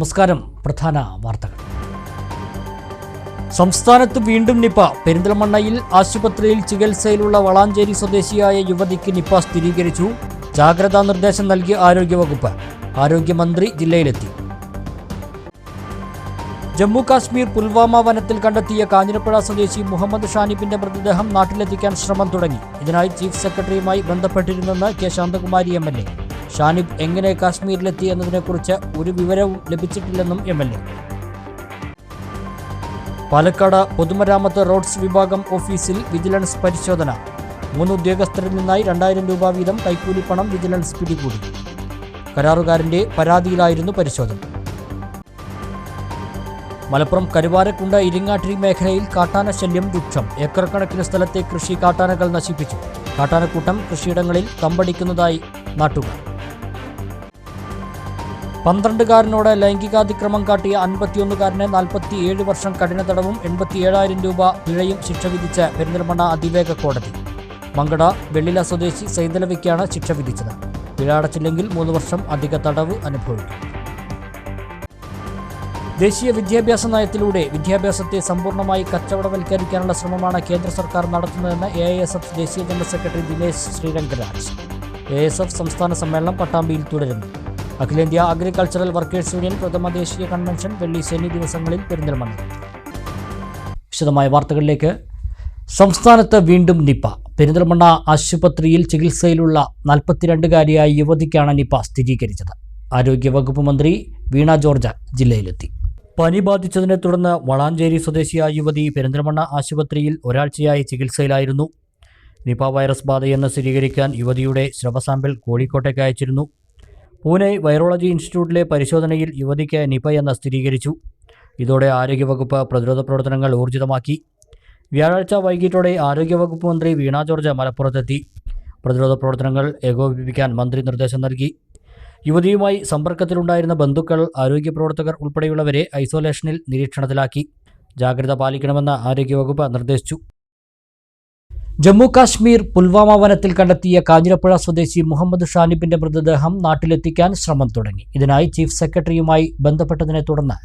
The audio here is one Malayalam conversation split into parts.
നമസ്കാരം. പ്രധാന വാർത്തകൾ. സംസ്ഥാനത്ത് വീണ്ടും നിപ. പെരിന്തൽമണ്ണയിൽ ആശുപത്രിയിൽ ചികിത്സയിലുള്ള വളാഞ്ചേരി സ്വദേശിയായ യുവതിക്ക് നിപ സ്ഥിരീകരിച്ചു. ജാഗ്രതാ നിർദ്ദേശം നൽകിയ ആരോഗ്യവകുപ്പ്. ആരോഗ്യമന്ത്രി ജില്ലയിലെത്തി. ജമ്മു കാശ്മീർ പുൽവാമ വനത്തിൽ കണ്ടെത്തിയ കാഞ്ഞിരപ്പുഴ സ്വദേശി മുഹമ്മദ് ഷാനിബിന്റെ മൃതദേഹം നാട്ടിലെത്തിക്കാൻ ശ്രമം തുടങ്ങി. ഇതിനായി ചീഫ് സെക്രട്ടറിയുമായി ബന്ധപ്പെട്ടിരുന്നെന്ന് കെ ശാന്തകുമാരി MLA. ഷാനിബ് എങ്ങനെ കാശ്മീരിലെത്തി എന്നതിനെക്കുറിച്ച് ഒരു വിവരവും ലഭിച്ചിട്ടില്ലെന്നും MLA. പാലക്കാട് പൊതുമരാമത്ത് റോഡ്സ് വിഭാഗം ഓഫീസിൽ വിജിലൻസ് പരിശോധന. 3 ഉദ്യോഗസ്ഥരിൽ നിന്നായി 2000 രൂപ വീതം കൈക്കൂലിപ്പണം വിജിലൻസ് പിടികൂടി. കരാറുകാരന്റെ പരാതിയിലായിരുന്നു പരിശോധന. മലപ്പുറം കരുവാരക്കുണ്ട് ഇരിങ്ങാട്ടിരി മേഖലയിൽ കാട്ടാന ശല്യം രൂക്ഷം. ഏക്കർ കണക്കിന് സ്ഥലത്തെ കൃഷി കാട്ടാനകൾ നശിപ്പിച്ചു. കാട്ടാനക്കൂട്ടം കൃഷിയിടങ്ങളിൽ തമ്പടിക്കുന്നതായി നാട്ടുകാർ. 12-കാരനോട് ലൈംഗികാതിക്രമം കാട്ടിയ 51-കാരന് 47 വർഷം കഠിന തടവും 87,000 രൂപ പിഴയും ശിക്ഷ വിധിച്ച് പെരിന്തൽമണ്ണ അതിവേഗ കോടതി. മങ്കട വെള്ളില സ്വദേശി സൈതലവിക്കാണ് ശിക്ഷ വിധിച്ചത്. പിഴ അടച്ചില്ലെങ്കിൽ 3 വർഷം അധിക തടവ് അനുഭവിക്കും. ദേശീയ വിദ്യാഭ്യാസ നയത്തിലൂടെ വിദ്യാഭ്യാസത്തെ സമ്പൂർണ്ണമായി കച്ചവടവൽക്കരിക്കാനുള്ള ശ്രമമാണ് കേന്ദ്ര സർക്കാർ നടത്തുന്നതെന്ന് AISF ദേശീയ ജനറൽ സെക്രട്ടറി ദിനേശ് ശ്രീരംഗരാജ്. AISF സംസ്ഥാന സമ്മേളനം പട്ടാമ്പിയിൽ തുടരുന്നു. അഖിലേന്ത്യാ അഗ്രികൾച്ചറൽ വർക്കേഴ്സ് യൂണിയൻ പ്രഥമ ദേശീയ കൺവെൻഷൻ വെള്ളി ശനി ദിവസങ്ങളിൽ പെരിന്തൽമണ്ണ. വിശദമായ വാർത്തകളിലേക്ക്. സംസ്ഥാനത്ത് വീണ്ടും നിപ. പെരിന്തൽമണ്ണ ആശുപത്രിയിൽ ചികിത്സയിലുള്ള 42-കാരിയായ യുവതിക്കാണ് നിപ സ്ഥിരീകരിച്ചത്. ആരോഗ്യവകുപ്പ് മന്ത്രി വീണ ജോർജ് ജില്ലയിലെത്തി. പനി ബാധിച്ചതിനെ തുടർന്ന് വളാഞ്ചേരി സ്വദേശിയായ യുവതി പെരിന്തൽമണ്ണ ആശുപത്രിയിൽ ഒരാഴ്ചയായി ചികിത്സയിലായിരുന്നു. നിപ വൈറസ് ബാധയെന്ന് സ്ഥിരീകരിക്കാൻ യുവതിയുടെ സ്രവ സാമ്പിൾ കോഴിക്കോട്ടേക്ക് അയച്ചിരുന്നു. പൂനെ വൈറോളജി ഇൻസ്റ്റിറ്റ്യൂട്ടിലെ പരിശോധനയിൽ യുവതിക്ക് നിപയെന്ന് സ്ഥിരീകരിച്ചു. ഇതോടെ ആരോഗ്യവകുപ്പ് പ്രതിരോധ പ്രവർത്തനങ്ങൾ ഊർജിതമാക്കി. വ്യാഴാഴ്ച വൈകിട്ടോടെ ആരോഗ്യവകുപ്പ് മന്ത്രി വീണ ജോർജ് മലപ്പുറത്തെത്തി. പ്രതിരോധ പ്രവർത്തനങ്ങൾ ഏകോപിപ്പിക്കാൻ മന്ത്രി നിർദ്ദേശം നൽകി. യുവതിയുമായി സമ്പർക്കത്തിലുണ്ടായിരുന്ന ബന്ധുക്കൾ, ആരോഗ്യപ്രവർത്തകർ ഉൾപ്പെടെയുള്ളവരെ ഐസൊലേഷനിൽ നിരീക്ഷണത്തിലാക്കി. ജാഗ്രത പാലിക്കണമെന്ന് ആരോഗ്യവകുപ്പ് നിർദ്ദേശിച്ചു. ജമ്മു കാശ്മീർ പുൽവാമ വനത്തിൽ കണ്ടെത്തിയ കാഞ്ഞിരപ്പുഴ സ്വദേശി മുഹമ്മദ് ഷാനിബിന്റെ മൃതദേഹം നാട്ടിലെത്തിക്കാൻ ശ്രമം തുടങ്ങി. ഇതിനായി ചീഫ് സെക്രട്ടറിയുമായി ബന്ധപ്പെട്ടതിനെ തുടർന്ന്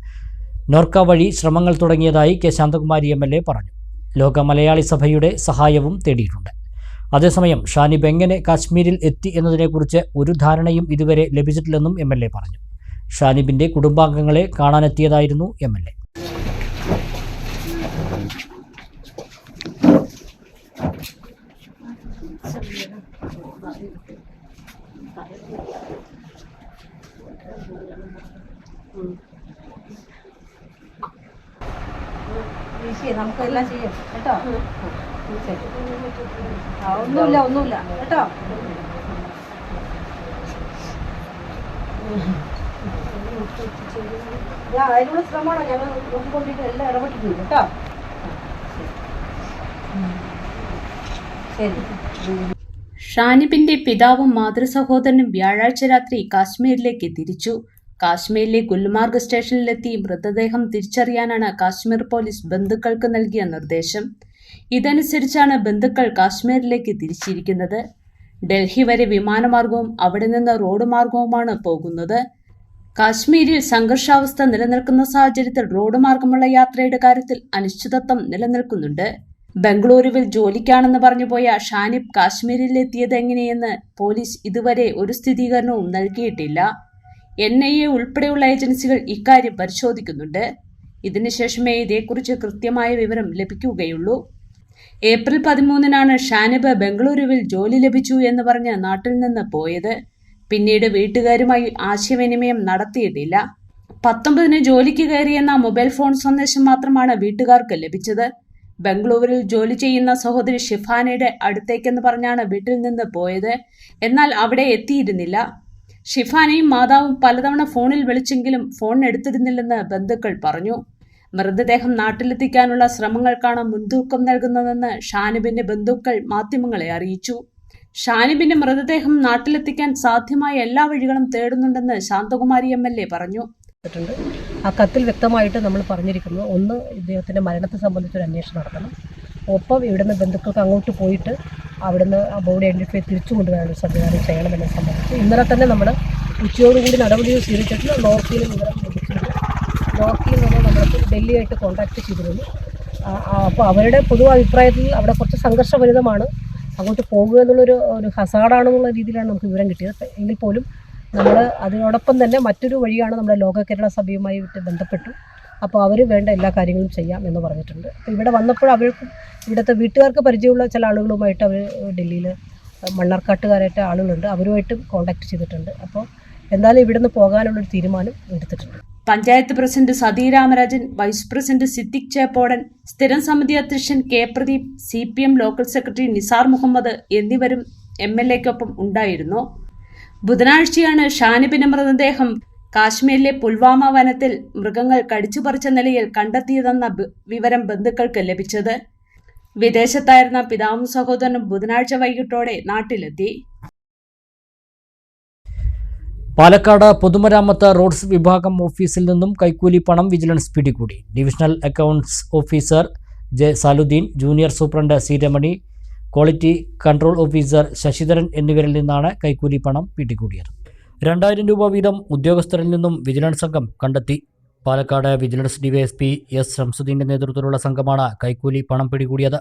നോർക്ക വഴി ശ്രമങ്ങൾ തുടങ്ങിയതായി കെ ശാന്തകുമാരി MLA പറഞ്ഞു. ലോക മലയാളി സഭയുടെ സഹായവും തേടിയിട്ടുണ്ട്. അതേസമയം ഷാനിബ് എങ്ങനെ കാശ്മീരിൽ എത്തി എന്നതിനെക്കുറിച്ച് ഒരു ധാരണയും ഇതുവരെ ലഭിച്ചിട്ടില്ലെന്നും MLA പറഞ്ഞു. ഷാനിബിന്റെ കുടുംബാംഗങ്ങളെ കാണാനെത്തിയതായിരുന്നു MLA. നമുക്കെല്ലാം ചെയ്യാം കേട്ടോ. ഒന്നുമില്ല കേട്ടോ. അതിനുള്ള ശ്രമമാണ് ഞങ്ങൾ നോക്കിക്കൊണ്ടിട്ട് എല്ലാം ഇടപെട്ടിട്ടുണ്ട് കേട്ടോ. ശരി. ഷാനിബിന്റെ പിതാവും മാതൃസഹോദരനും വ്യാഴാഴ്ച രാത്രി കാശ്മീരിലേക്ക് തിരിച്ചു. കാശ്മീരിലെ ഗുൽമാർഗ് സ്റ്റേഷനിലെത്തി മൃതദേഹം തിരിച്ചറിയാനാണ് കാശ്മീർ പോലീസ് ബന്ധുക്കൾക്ക് നൽകിയ നിർദ്ദേശം. ഇതനുസരിച്ചാണ് ബന്ധുക്കൾ കാശ്മീരിലേക്ക് തിരിച്ചിരിക്കുന്നത്. ഡൽഹി വരെ വിമാനമാർഗവും അവിടെ നിന്ന് റോഡ് മാർഗവുമാണ് പോകുന്നത്. കാശ്മീരിൽ സംഘർഷാവസ്ഥ നിലനിൽക്കുന്ന സാഹചര്യത്തിൽ റോഡ് മാർഗമുള്ള യാത്രയുടെ കാര്യത്തിൽ അനിശ്ചിതത്വം നിലനിൽക്കുന്നുണ്ട്. ബംഗളൂരുവിൽ ജോലിക്കാണെന്ന് പറഞ്ഞുപോയ ഷാനിബ് കാശ്മീരിലെത്തിയത് എങ്ങനെയെന്ന് പോലീസ് ഇതുവരെ ഒരു സ്ഥിരീകരണവും നൽകിയിട്ടില്ല. NIA ഉൾപ്പെടെയുള്ള ഏജൻസികൾ ഇക്കാര്യം പരിശോധിക്കുന്നുണ്ട്. ഇതിനുശേഷമേ ഇതേക്കുറിച്ച് കൃത്യമായ വിവരം ലഭിക്കുകയുള്ളൂ. ഏപ്രിൽ 13-നാണ് ഷാനിബ് ബംഗളൂരുവിൽ ജോലി ലഭിച്ചു എന്ന് പറഞ്ഞ് നാട്ടിൽ നിന്ന് പോയത്. പിന്നീട് വീട്ടുകാരുമായി ആശയവിനിമയം നടത്തിയിട്ടില്ല. 19-ന് ജോലിക്ക് കയറിയെന്ന മൊബൈൽ ഫോൺ സന്ദേശം മാത്രമാണ് വീട്ടുകാർക്ക് ലഭിച്ചത്. ബംഗളൂരുവിൽ ജോലി ചെയ്യുന്ന സഹോദരി ഷിഫാനയുടെ അടുത്തേക്കെന്ന് പറഞ്ഞാണ് വീട്ടിൽ നിന്ന് പോയത്. എന്നാൽ അവിടെ എത്തിയിരുന്നില്ല. ഷിഫാനയും മാതാവും പലതവണ ഫോണിൽ വിളിച്ചെങ്കിലും ഫോൺ എടുത്തിരുന്നില്ലെന്ന് ബന്ധുക്കൾ പറഞ്ഞു. മൃതദേഹം നാട്ടിലെത്തിക്കാനുള്ള ശ്രമങ്ങൾക്കാണ് മുൻതൂക്കം നൽകുന്നതെന്ന് ഷാനിബിന്റെ ബന്ധുക്കൾ മാധ്യമങ്ങളെ അറിയിച്ചു. ഷാനിബിന്റെ മൃതദേഹം നാട്ടിലെത്തിക്കാൻ സാധ്യമായ എല്ലാ വഴികളും തേടുന്നുണ്ടെന്ന് ശാന്തകുമാരി MLA പറഞ്ഞു. ആ കത്തിൽ വ്യക്തമായിട്ട് നമ്മൾ പറഞ്ഞിരിക്കുന്നത്, ഒന്ന്, ഇദ്ദേഹത്തിൻ്റെ മരണത്തെ സംബന്ധിച്ചൊരു അന്വേഷണം നടത്തണം. ഒപ്പം ഇവിടുന്ന് ബന്ധുക്കൾക്ക് അങ്ങോട്ട് പോയിട്ട് അവിടുന്ന് ആ ബോഡി ഐഡൻറ്റിഫൈ തിരിച്ചു കൊണ്ടുവരാനുള്ള സംവിധാനം ചെയ്യണമെന്നെ സംബന്ധിച്ച് ഇന്നലെ തന്നെ നമ്മൾ ഉച്ചയോടുകൂടി നടപടികൾ സ്വീകരിച്ചിട്ട് നോർത്തിയിലും വിവരം ലഭിക്കും. സംബന്ധിച്ചിട്ട് നോക്കിയിൽ നിന്ന് നമ്മൾക്ക് ഡൽഹിയായിട്ട് കോൺടാക്ട് ചെയ്തിരുന്നു. അപ്പോൾ അവരുടെ പൊതു അഭിപ്രായത്തിൽ അവിടെ കുറച്ച് സംഘർഷഭരിതമാണ്, അങ്ങോട്ട് പോകുക എന്നുള്ളൊരു ഹസാർഡാണെന്നുള്ള രീതിയിലാണ് നമുക്ക് വിവരം കിട്ടിയത്. എങ്കിൽ പോലും നമ്മൾ അതിനോടൊപ്പം തന്നെ മറ്റൊരു വഴിയാണ് നമ്മുടെ ലോക കേരള സഭയുമായിട്ട് ബന്ധപ്പെട്ടു. അപ്പോൾ അവർ വേണ്ട എല്ലാ കാര്യങ്ങളും ചെയ്യാം എന്ന് പറഞ്ഞിട്ടുണ്ട്. അപ്പോൾ ഇവിടെ വന്നപ്പോൾ അവർക്കും ഇവിടുത്തെ വീട്ടുകാർക്ക് പരിചയമുള്ള ചില ആളുകളുമായിട്ട് അവർ ഡൽഹിയിൽ മണ്ണാർക്കാട്ടുകാരായിട്ട് ആളുകളുണ്ട്, അവരുമായിട്ടും കോൺടാക്ട് ചെയ്തിട്ടുണ്ട്. അപ്പോൾ എന്തായാലും ഇവിടുന്ന് പോകാനുള്ളൊരു തീരുമാനം എടുത്തിട്ടുണ്ട്. Panchayat president Sathi Ramarajan, vice president Siddique Cheppodan, സ്ഥിരം സമിതി അധ്യക്ഷൻ K Pradeep, CPM local secretary Nisar Muhammad എന്നിവരും MLAക്കൊപ്പം ഉണ്ടായിരുന്നു. ബുധനാഴ്ചയാണ് ഷാനിബിന്റെ മൃതദേഹം കാശ്മീരിലെ പുൽവാമ വനത്തിൽ മൃഗങ്ങൾ കടിച്ചുപറിച്ച നിലയിൽ കണ്ടെത്തിയതെന്ന വിവരം ബന്ധുക്കൾക്ക് ലഭിച്ചത്. വിദേശത്തായിരുന്ന പിതാവും സഹോദരനും ബുധനാഴ്ച വൈകിട്ടോടെ നാട്ടിലെത്തി. പാലക്കാട് പൊതുമരാമത്ത് റോഡ്സ് വിഭാഗം ഓഫീസിൽ നിന്നും കൈക്കൂലി പണം വിജിലൻസ് പിടികൂടി. Divisional accounts officer J Saluddin, junior superintendent C Ramani, quality control officer Sasidharan എന്നിവരിൽ നിന്നാണ് കൈക്കൂലി പണം പിടികൂടിയത്. 2000 രൂപ വീതം ഉദ്യോഗസ്ഥരിൽ നിന്നും വിജിലൻസ് സംഘം കണ്ടെത്തി. പാലക്കാട് വിജിലൻസ് DYSP S ഷംസുദ്ദീൻ്റെ നേതൃത്വത്തിലുള്ള സംഘമാണ് കൈക്കൂലി പണം പിടികൂടിയത്.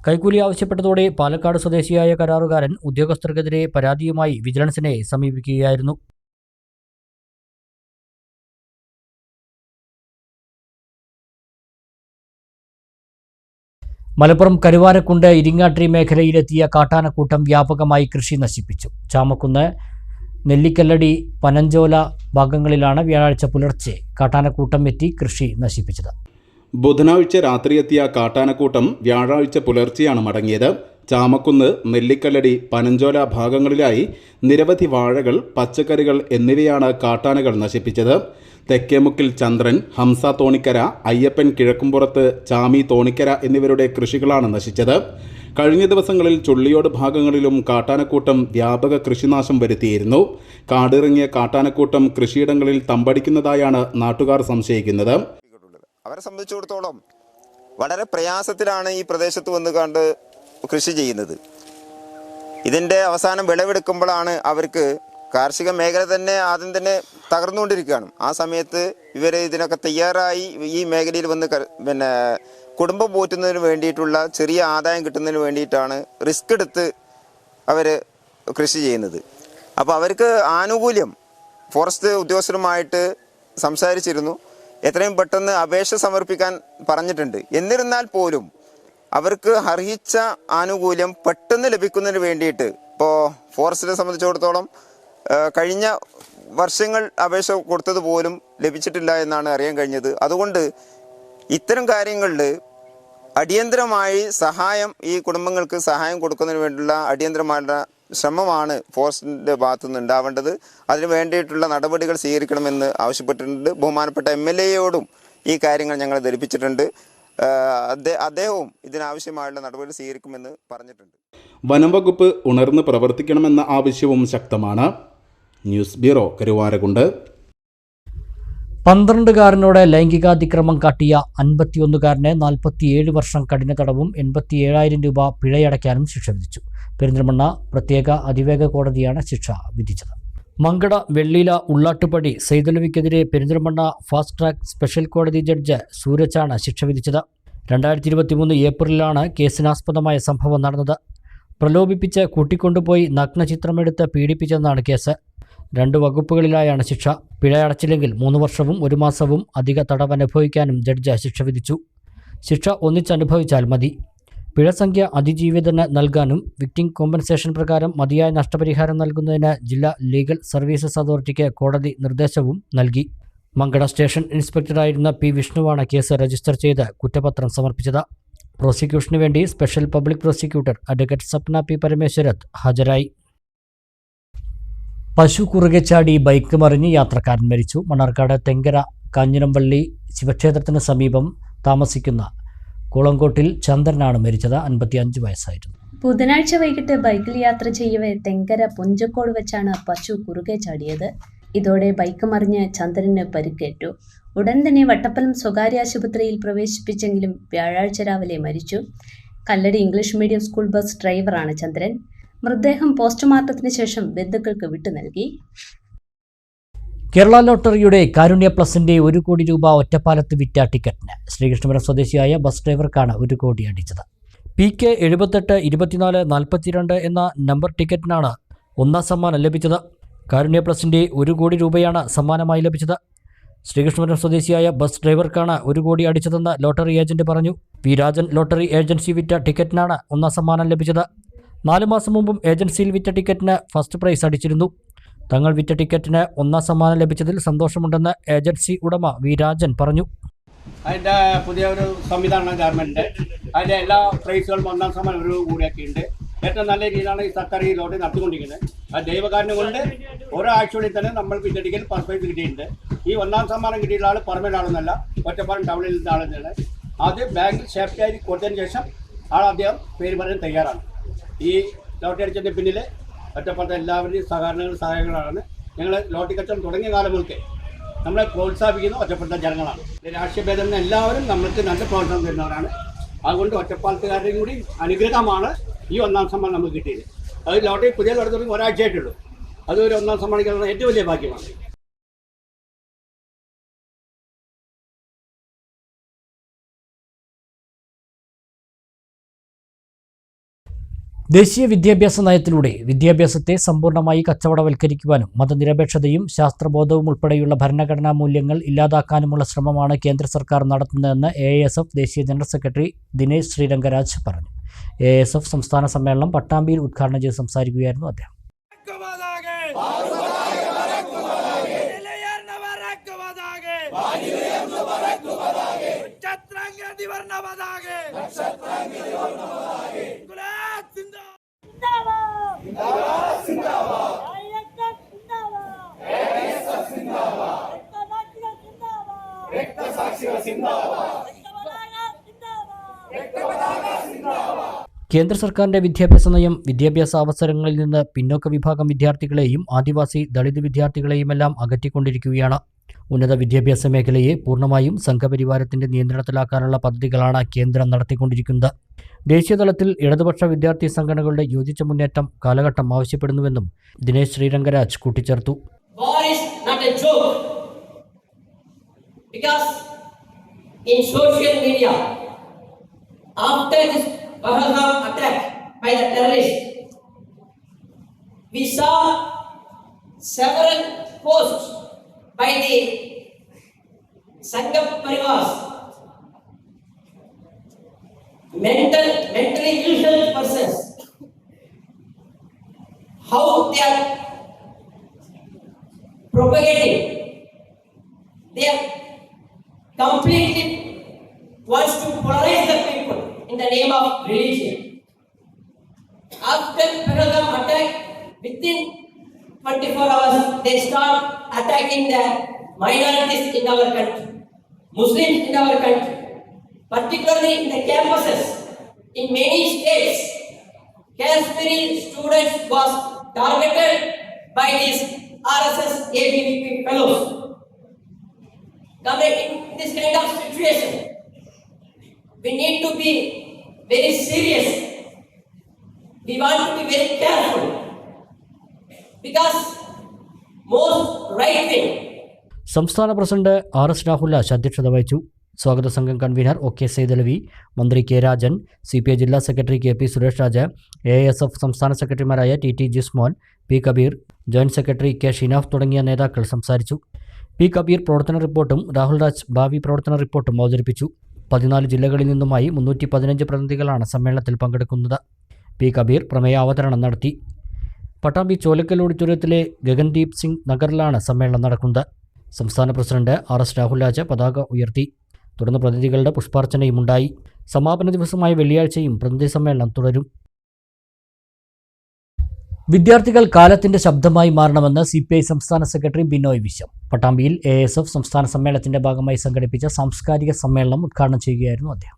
കൈക്കൂലി ആവശ്യപ്പെട്ടതോടെ പാലക്കാട് സ്വദേശിയായ കരാറുകാരൻ ഉദ്യോഗസ്ഥർക്കെതിരെ പരാതിയുമായി വിജിലൻസിനെ സമീപിക്കുകയായിരുന്നു. മലപ്പുറം കരുവാരക്കുണ്ട് ഇരിങ്ങാട്രി മേഖലയിലെത്തിയ കാട്ടാനക്കൂട്ടം വ്യാപകമായി കൃഷി നശിപ്പിച്ചു. ചാമക്കുന്ന്, നെല്ലിക്കല്ലടി, പനഞ്ചോല ഭാഗങ്ങളിലാണ് വ്യാഴാഴ്ച പുലർച്ചെ കാട്ടാനക്കൂട്ടം എത്തി കൃഷി നശിപ്പിച്ചത്. ബുധനാഴ്ച രാത്രിയെത്തിയ കാട്ടാനക്കൂട്ടം വ്യാഴാഴ്ച പുലർച്ചെയാണ് മടങ്ങിയത്. ചാമക്കുന്ന്, നെല്ലിക്കല്ലടി, പനഞ്ചോല ഭാഗങ്ങളിലായി നിരവധി വാഴകൾ, പച്ചക്കറികൾ എന്നിവയാണ് കാട്ടാനകൾ നശിപ്പിച്ചത്. തെക്കേമുക്കിൽ ചന്ദ്രൻ, ഹംസ തോണിക്കര, അയ്യപ്പൻ കിഴക്കുംപുറത്ത്, ചാമി തോണിക്കര എന്നിവരുടെ കൃഷികളാണ് നശിച്ചത്. കഴിഞ്ഞ ദിവസങ്ങളിൽ ചുള്ളിയോട് ഭാഗങ്ങളിലും കാട്ടാനക്കൂട്ടം വ്യാപക കൃഷിനാശം വരുത്തിയിരുന്നു. കാടിറങ്ങിയ കാട്ടാനക്കൂട്ടം കൃഷിയിടങ്ങളിൽ തമ്പടിക്കുന്നതായാണ് നാട്ടുകാർ സംശയിക്കുന്നത്. അവരെ സംബന്ധിച്ചിടത്തോളം വളരെ പ്രയാസത്തിലാണ് ഈ പ്രദേശത്ത് വന്ന് കണ്ട് കൃഷി ചെയ്യുന്നത്. ഇതിൻ്റെ അവസാനം വിളവെടുക്കുമ്പോഴാണ് അവർക്ക് കാർഷിക മേഖല തന്നെ ആദ്യം തന്നെ തകർന്നുകൊണ്ടിരിക്കുകയാണ്. ആ സമയത്ത് ഇവർ ഇതിനൊക്കെ തയ്യാറായി ഈ മേഖലയിൽ വന്ന് കുടുംബം പോറ്റുന്നതിന് വേണ്ടിയിട്ടുള്ള ചെറിയ ആദായം കിട്ടുന്നതിന് വേണ്ടിയിട്ടാണ് റിസ്ക് എടുത്ത് അവർ കൃഷി ചെയ്യുന്നത്. അപ്പോൾ അവർക്ക് ആനുകൂല്യം ഫോറസ്റ്റ് ഉദ്യോഗസ്ഥരുമായിട്ട് സംസാരിച്ചിരുന്നു. എത്രയും പെട്ടെന്ന് അപേക്ഷ സമർപ്പിക്കാൻ പറഞ്ഞിട്ടുണ്ട്. എന്നിരുന്നാൽ പോലും അവർക്ക് അർഹിച്ച ആനുകൂല്യം പെട്ടെന്ന് ലഭിക്കുന്നതിന് വേണ്ടിയിട്ട് ഇപ്പോൾ ഫോറസ്റ്റിനെ സംബന്ധിച്ചിടത്തോളം കഴിഞ്ഞ വർഷങ്ങൾ അപേക്ഷ കൊടുത്തത് പോലും ലഭിച്ചിട്ടില്ല എന്നാണ് അറിയാൻ കഴിഞ്ഞത്. അതുകൊണ്ട് ഇത്തരം കാര്യങ്ങളിൽ അടിയന്തരമായി സഹായം, ഈ കുടുംബങ്ങൾക്ക് സഹായം കൊടുക്കുന്നതിന് വേണ്ടിയുള്ള അടിയന്തരമായിട്ടുള്ള ശ്രമമാണ് ഫോറസ്റ്റിൻ്റെ ഭാഗത്തുനിന്ന് ഉണ്ടാവേണ്ടത്. അതിന് വേണ്ടിയിട്ടുള്ള നടപടികൾ സ്വീകരിക്കണമെന്ന് ആവശ്യപ്പെട്ടിട്ടുണ്ട്. ബഹുമാനപ്പെട്ട MLAയോടും ഈ കാര്യങ്ങൾ ഞങ്ങൾ ധരിപ്പിച്ചിട്ടുണ്ട്. അദ്ദേഹവും ഇതിനാവശ്യമായുള്ള നടപടി സ്വീകരിക്കുമെന്ന് പറഞ്ഞിട്ടുണ്ട്. വനം വകുപ്പ് ഉണർന്ന് പ്രവർത്തിക്കണമെന്ന ആവശ്യവും ശക്തമാണ്. News bureau, Karuvarakundu. 12കാരനോട് ലൈംഗികാതിക്രമം കാട്ടിയ 51കാരന് 47 വർഷം കഠിന തടവും 87,000 രൂപ പിഴയടയ്ക്കാനും ശിക്ഷ വിധിച്ചു. പെരിന്തൽമണ്ണ പ്രത്യേക അതിവേഗ കോടതിയാണ് ശിക്ഷ വിധിച്ചത്. മങ്കട വെള്ളീല ഉള്ളാട്ടുപടി സൈദലവിക്കെതിരെ പെരിന്തൽമണ്ണ ഫാസ്റ്റ് ട്രാക്ക് സ്പെഷ്യൽ കോടതി ജഡ്ജ് സൂരജാണ് ശിക്ഷ വിധിച്ചത്. 2023 ഏപ്രിലാണ് കേസിനാസ്പദമായ സംഭവം നടന്നത്. പ്രലോഭിപ്പിച്ച് കൂട്ടിക്കൊണ്ടുപോയി നഗ്നചിത്രമെടുത്ത് പീഡിപ്പിച്ചെന്നാണ് കേസ്. 2 വകുപ്പുകളിലായാണ് ശിക്ഷ. പിഴ അടച്ചില്ലെങ്കിൽ 3 വർഷവും 1 മാസവും അധിക തടവ് അനുഭവിക്കാനും ജഡ്ജ് ശിക്ഷ വിധിച്ചു. ശിക്ഷ ഒന്നിച്ചനുഭവിച്ചാൽ മതി. പിഴസംഖ്യ അതിജീവിതന് നൽകാനും വിക്ടിം കോമ്പൻസേഷൻ പ്രകാരം മതിയായ നഷ്ടപരിഹാരം നൽകുന്നതിന് ജില്ലാ ലീഗൽ സർവീസസ് അതോറിറ്റിക്ക് കോടതി നിർദ്ദേശവും നൽകി. മങ്കട സ്റ്റേഷൻ ഇൻസ്പെക്ടറായിരുന്ന P. വിഷ്ണുവാണ് കേസ് രജിസ്റ്റർ ചെയ്ത് കുറ്റപത്രം സമർപ്പിച്ചത്. പ്രോസിക്യൂഷനു വേണ്ടി special public prosecutor advocate Sapna P. Parameswarath ഹാജരായി. പശു കുറുകെ ചാടി ബൈക്ക് മറിഞ്ഞ് യാത്രക്കാരൻ മരിച്ചു. മണ്ണാർക്കാട് തെങ്കര കാഞ്ഞിരംപള്ളി ശിവക്ഷേത്രത്തിന് സമീപം താമസിക്കുന്ന കുളങ്കോട്ടിൽ ചന്ദ്രനാണ് മരിച്ചത്. 55 വയസ്സായിരുന്നു. ബുധനാഴ്ച വൈകിട്ട് ബൈക്കിൽ യാത്ര ചെയ്യവേ തെങ്കര പുഞ്ചക്കോട് വെച്ചാണ് പശു കുറുകെ ചാടിയത്. ഇതോടെ ബൈക്ക് മറിഞ്ഞ് ചന്ദ്രന് പരിക്കേറ്റു. ഉടൻ തന്നെ വട്ടപ്പലം സ്വകാര്യ ആശുപത്രിയിൽ പ്രവേശിപ്പിച്ചെങ്കിലും വ്യാഴാഴ്ച രാവിലെ മരിച്ചു. കല്ലടി ഇംഗ്ലീഷ് മീഡിയം സ്കൂൾ ബസ് ഡ്രൈവറാണ് ചന്ദ്രൻ. മൃതദേഹം പോസ്റ്റ്മോർട്ടത്തിന് ശേഷം ബന്ധുക്കൾക്ക് വിട്ടു നൽകി. കേരള ലോട്ടറിയുടെ കാരുണ്യ പ്ലസിന്റെ 1 കോടി രൂപ ഒറ്റപ്പാലത്ത് വിറ്റ ടിക്കറ്റിന് ശ്രീകൃഷ്ണപുരം സ്വദേശിയായ ബസ് ഡ്രൈവർക്കാണ് 1 കോടി അടിച്ചത്. PK 78 24 42 എന്ന നമ്പർ ടിക്കറ്റിനാണ് ഒന്നാം സമ്മാനം ലഭിച്ചത്. കാരുണ്യ പ്ലസിന്റെ 1 കോടി രൂപയാണ് സമ്മാനമായി ലഭിച്ചത്. ശ്രീകൃഷ്ണപുരം സ്വദേശിയായ ബസ് ഡ്രൈവർക്കാണ് 1 കോടി അടിച്ചതെന്ന് ലോട്ടറി ഏജന്റ് പറഞ്ഞു. വി രാജൻ ലോട്ടറി ഏജൻസി വിറ്റ ടിക്കറ്റിനാണ് ഒന്നാം സമ്മാനം ലഭിച്ചത്. 4 മാസം മുമ്പും ഏജൻസിയിൽ വിറ്റ ടിക്കറ്റിന് ഫസ്റ്റ് പ്രൈസ് അടിച്ചിരുന്നു. തങ്ങൾ വിറ്റ ടിക്കറ്റിന് ഒന്നാം സമ്മാനം ലഭിച്ചതിൽ സന്തോഷമുണ്ടെന്ന് ഏജൻസി ഉടമ വി രാജൻ പറഞ്ഞു. അതിൻ്റെ പുതിയൊരു സംവിധാനമാണ് ഗവൺമെൻറ്റിൻ്റെ. അതിൻ്റെ എല്ലാ പ്രൈസുകളും ഒന്നാം സമ്മാനം 1 കോടിയൊക്കെയുണ്ട്. ഏറ്റവും നല്ല രീതിയിലാണ് ഈ സർക്കാർ ഈ ലോട്ടറി നടത്തിക്കൊണ്ടിരിക്കുന്നത്. അത് ദൈവകാരണം കൊണ്ട് ഒരാഴ്ചയുള്ളിൽ തന്നെ നമ്മൾ വിറ്റ ടിക്കറ്റ് ഫസ്റ്റ് പ്രൈസ് കിട്ടിയിട്ടുണ്ട്. ഈ ഒന്നാം സമ്മാനം കിട്ടിയുള്ള ആൾ പുറമേ ആളൊന്നല്ല, ഒറ്റപ്പാലം ടൗണിൽ നിന്ന ആളെന്നാണ്. അത് ബാങ്കിൽ സേഫ്റ്റിയായി കൊടുത്തതിന് ശേഷം അദ്ദേഹം പേര് പറയാൻ തയ്യാറാണ്. ഈ ലോട്ടറി അടിച്ചതിൻ്റെ പിന്നിൽ ഒറ്റപ്പാലത്തെ എല്ലാവരുടെയും സഹായങ്ങളാണ്. ഞങ്ങൾ ലോട്ടറി കച്ചവടം തുടങ്ങിയ കാലം മുതൽക്ക് നമ്മളെ പ്രോത്സാഹിപ്പിക്കുന്ന ഒറ്റപ്പെട്ട ജനങ്ങളാണ്. രാഷ്ട്രീയ ഭേദം എല്ലാവരും നമ്മൾക്ക് നല്ല പ്രോത്സാഹനം തരുന്നവരാണ്. അതുകൊണ്ട് ഒറ്റപ്പാലത്തുകാരുടെയും കൂടി അനുഗ്രഹമാണ് ഈ ഒന്നാം സമ്മാനം നമുക്ക് കിട്ടിയത്. അത് ലോട്ടറി പുതിയ ലോട്ടറി തുടങ്ങി ഒരാഴ്ചയായിട്ടുള്ളൂ. അതൊരു ഒന്നാം സമ്മാനിക്കുന്ന ഏറ്റവും വലിയ ഭാഗ്യമാണ്. ദേശീയ വിദ്യാഭ്യാസ നയത്തിലൂടെ വിദ്യാഭ്യാസത്തെ സമ്പൂർണ്ണമായി കച്ചവടവൽക്കരിക്കുവാനും മതനിരപേക്ഷതയും ശാസ്ത്രബോധവും ഉൾപ്പെടെയുള്ള ഭരണഘടനാ മൂല്യങ്ങൾ ഇല്ലാതാക്കാനുമുള്ള ശ്രമമാണ് കേന്ദ്ര സർക്കാർ നടത്തുന്നതെന്ന് AISF ദേശീയ ജനറൽ സെക്രട്ടറി ദിനേശ് ശ്രീരംഗരാജ് പറഞ്ഞു. AISF സംസ്ഥാന സമ്മേളനം പട്ടാമ്പിയിൽ ഉദ്ഘാടനം ചെയ്ത് സംസാരിക്കുകയായിരുന്നു അദ്ദേഹം. കേന്ദ്ര സർക്കാരിന്റെ വിദ്യാഭ്യാസ നയം വിദ്യാഭ്യാസ അവസരങ്ങളിൽ നിന്ന് പിന്നോക്ക വിഭാഗം വിദ്യാർത്ഥികളെയും ആദിവാസി ദളിത് വിദ്യാർത്ഥികളെയുമെല്ലാം അകറ്റിക്കൊണ്ടിരിക്കുകയാണ്. ഉന്നത വിദ്യാഭ്യാസ മേഖലയെ പൂർണ്ണമായും സംഘപരിവാരത്തിന്റെ നിയന്ത്രണത്തിലാക്കാനുള്ള പദ്ധതികളാണ് കേന്ദ്രം നടത്തിക്കൊണ്ടിരിക്കുന്നത്. ദേശീയതലത്തിൽ ഇടതുപക്ഷ വിദ്യാർത്ഥി സംഘടനകളുടെ യോജിച്ച മുന്നേറ്റം കാലഘട്ടം ആവശ്യപ്പെടുന്നുവെന്നും ദിനേശ് ശ്രീരംഗരാജ് കൂട്ടിച്ചേർത്തു. In social media, after this Pahalgam attack by the terrorists, we saw several posts by the Sangha Parivars, mentally ill persons, how they are propagating. They are completely wants to polarize the people in the name of religion. After Pahalgam attack, within 24 hours, they start attacking the minorities in our country, Muslims in our country, particularly in the campuses. In many states, Kashmiri students was targeted by these RSS ABVP fellows. Coming in this kind of situation, we need to be very serious. We want to be very careful because most right wing. സംസ്ഥാന പ്രസിഡന്റ് RS രാഹുൽ അധ്യക്ഷത വഹിച്ചു. സ്വാഗത സംഘം കൺവീനർ OK സൈദലവി, മന്ത്രി K രാജൻ, CPI ജില്ലാ secretary KP Suresh Raj, AISF സംസ്ഥാന സെക്രട്ടറിമാരായ TT Jismon, P Kabeer, joint secretary K Shinaf തുടങ്ങിയ നേതാക്കൾ സംസാരിച്ചു. P കബീർ പ്രവർത്തന റിപ്പോർട്ടും രാഹുൽ രാജ് ഭാവി പ്രവർത്തന റിപ്പോർട്ടും അവതരിപ്പിച്ചു. 14 ജില്ലകളിൽ നിന്നുമായി 315 പ്രതിനിധികളാണ് സമ്മേളനത്തിൽ പങ്കെടുക്കുന്നത്. P കബീർ പ്രമേയ അവതരണം നടത്തി. പട്ടാമ്പി ചോലക്കൽ ഓഡിറ്റോറിയത്തിലെ ഗഗൻദീപ് സിംഗ് നഗറിലാണ് സമ്മേളനം നടക്കുന്നത്. സംസ്ഥാന പ്രസിഡന്റ് RS രാഹുൽ പതാക ഉയർത്തി. തുടർന്ന് പ്രതിനിധികളുടെ പുഷ്പാർച്ചനയും ഉണ്ടായി. സമാപന ദിവസമായ വെള്ളിയാഴ്ചയും പ്രതിനിധി സമ്മേളനം തുടരും. വിദ്യാർത്ഥികൾ കാലത്തിന്റെ ശബ്ദമായി മാറണമെന്ന് CPI സംസ്ഥാന സെക്രട്ടറി ബിനോയ് വിശ്വം പട്ടാമ്പിയിൽ AISF സംസ്ഥാന സമ്മേളനത്തിന്റെ ഭാഗമായി സംഘടിപ്പിച്ച സാംസ്കാരിക സമ്മേളനം ഉദ്ഘാടനം ചെയ്യുകയായിരുന്നു അദ്ദേഹം.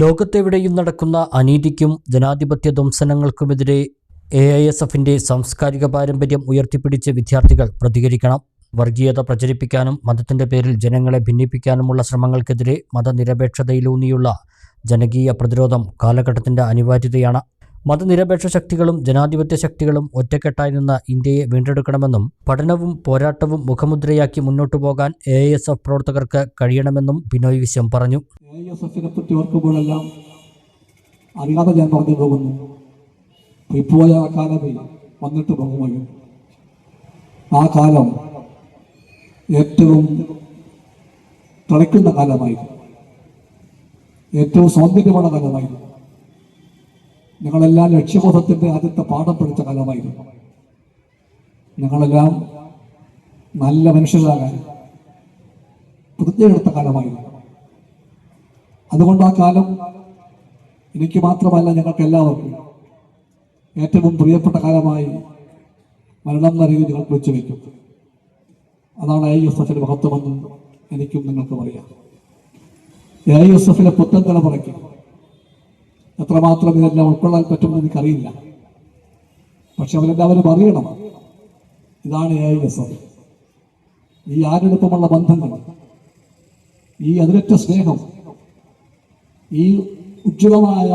ലോകത്തെവിടെയും നടക്കുന്ന അനീതിക്കും ജനാധിപത്യ ധ്വംസനങ്ങൾക്കുമെതിരെ AISFന്റെ സാംസ്കാരിക പാരമ്പര്യം ഉയർത്തിപ്പിടിച്ച് വിദ്യാർത്ഥികൾ പ്രതികരിക്കണം. വർഗീയത പ്രചരിപ്പിക്കാനും മതത്തിന്റെ പേരിൽ ജനങ്ങളെ ഭിന്നിപ്പിക്കാനുമുള്ള ശ്രമങ്ങൾക്കെതിരെ മതനിരപേക്ഷതയിലൂന്നിയുള്ള ജനകീയ പ്രതിരോധം കാലഘട്ടത്തിന്റെ അനിവാര്യതയാണ്. മതനിരപേക്ഷ ശക്തികളും ജനാധിപത്യ ശക്തികളും ഒറ്റക്കെട്ടായി നിന്ന് ഇന്ത്യയെ വീണ്ടെടുക്കണമെന്നും പഠനവും പോരാട്ടവും മുഖമുദ്രയാക്കി മുന്നോട്ടു പോകാൻ AISF പ്രവർത്തകർക്ക് കഴിയണമെന്നും ബിനോയ് വിശ്വം പറഞ്ഞു. AISFനെ പറ്റി ഓർക്കുമ്പോഴെല്ലാം അറിയാതെ ഞാൻ പറഞ്ഞു പോകുന്നു, പോയ ആ കാലമേ വന്നിട്ട് പോകുമായിരുന്നു. ആ കാലം ഏറ്റവും തിളയ്ക്കുന്ന കാലമായിരുന്നു, ഏറ്റവും സൗന്ദര്യമുള്ള കാലമായിരുന്നു. ഞങ്ങളെല്ലാം ലക്ഷ്യബോധത്തിൻ്റെ ആദ്യത്തെ പാഠം പഠിച്ച കാലമായിരുന്നു. ഞങ്ങളെല്ലാം നല്ല മനുഷ്യരാകാൻ പ്രതിജ്ഞയെടുത്ത കാലമായിരുന്നു. അതുകൊണ്ട് ആ കാലം എനിക്ക് മാത്രമല്ല ഞങ്ങൾക്ക് എല്ലാവർക്കും ഏറ്റവും പ്രിയപ്പെട്ട കാലമായി മരണം നൽകി നിങ്ങൾ കുറിച്ച് വയ്ക്കും. അതാണ് AISFിന്റെ മഹത്വമെന്ന് എനിക്കും നിങ്ങൾക്കും അറിയാം. AISFിലെ പുത്തൻ തലമുറയ്ക്ക് എത്രമാത്രം ഇതെല്ലാം ഉൾക്കൊള്ളാൻ പറ്റുമെന്ന് എനിക്കറിയില്ല. പക്ഷെ അവരെല്ലാവരും അറിയണം, ഇതാണ് AISF. ഈ ആരെടുപ്പമുള്ള ബന്ധങ്ങൾ, ഈ അതിരറ്റ സ്നേഹം, ഈ ഉജ്ജ്വലമായ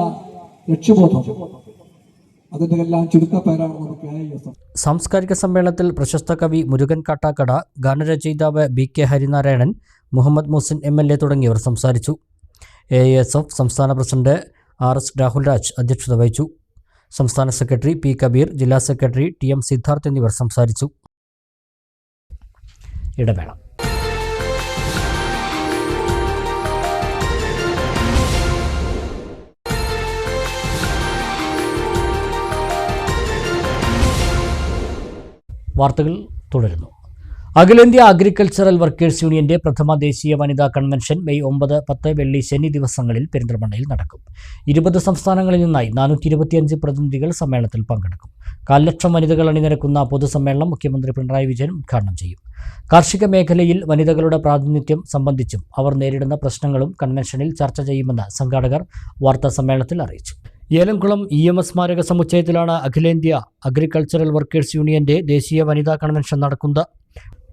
ലക്ഷ്യബോധം, അതിൻ്റെ എല്ലാം ചുരുക്കപ്പേരാണ് നമുക്ക് AISF. സാംസ്കാരിക സമ്മേളനത്തിൽ പ്രശസ്ത കവി മുരുകൻ കാട്ടാക്കട, ഗാനരചയിതാവ് BK ഹരിനാരായണൻ, മുഹമ്മദ് മുഹസിൻ MLA തുടങ്ങിയവർ സംസാരിച്ചു. AISF സംസ്ഥാന പ്രസിഡന്റ് RS രാഹുൽരാജ് അധ്യക്ഷത വഹിച്ചു. സംസ്ഥാന സെക്രട്ടറി P കബീർ, ജില്ലാ സെക്രട്ടറി TM സിദ്ധാർത്ഥ് എന്നിവർ സംസാരിച്ചു. ഇടവേള. വാർത്തകൾ തുടരുന്നു. അഖിലേന്ത്യാ അഗ്രികൾച്ചറൽ വർക്കേഴ്സ് യൂണിയന്റെ പ്രഥമ ദേശീയ വനിതാ കൺവെൻഷൻ മെയ് 9, 10, വെള്ളി, ശനി ദിവസങ്ങളിൽ പെരിന്തൽമണ്ണയിൽ നടക്കും. 20 സംസ്ഥാനങ്ങളിൽ നിന്നായി 425 പ്രതിനിധികൾ സമ്മേളനത്തിൽ പങ്കെടുക്കും. 1,00,000 വനിതകൾ അണിനിരക്കുന്ന പൊതുസമ്മേളനം മുഖ്യമന്ത്രി പിണറായി വിജയൻ ഉദ്ഘാടനം ചെയ്യും. കാർഷിക മേഖലയിൽ വനിതകളുടെ പ്രാതിനിധ്യം സംബന്ധിച്ചും അവർ നേരിടുന്ന പ്രശ്നങ്ങളും കൺവെൻഷനിൽ ചർച്ച ചെയ്യുമെന്ന് സംഘാടകർ വാർത്താ സമ്മേളനത്തിൽ അറിയിച്ചു. ഏലംകുളം EMS സ്മാരക സമുച്ചയത്തിലാണ് അഖിലേന്ത്യാ അഗ്രികൾച്ചറൽ വർക്കേഴ്സ് യൂണിയന്റെ ദേശീയ വനിതാ കൺവെൻഷൻ നടക്കുന്നത്.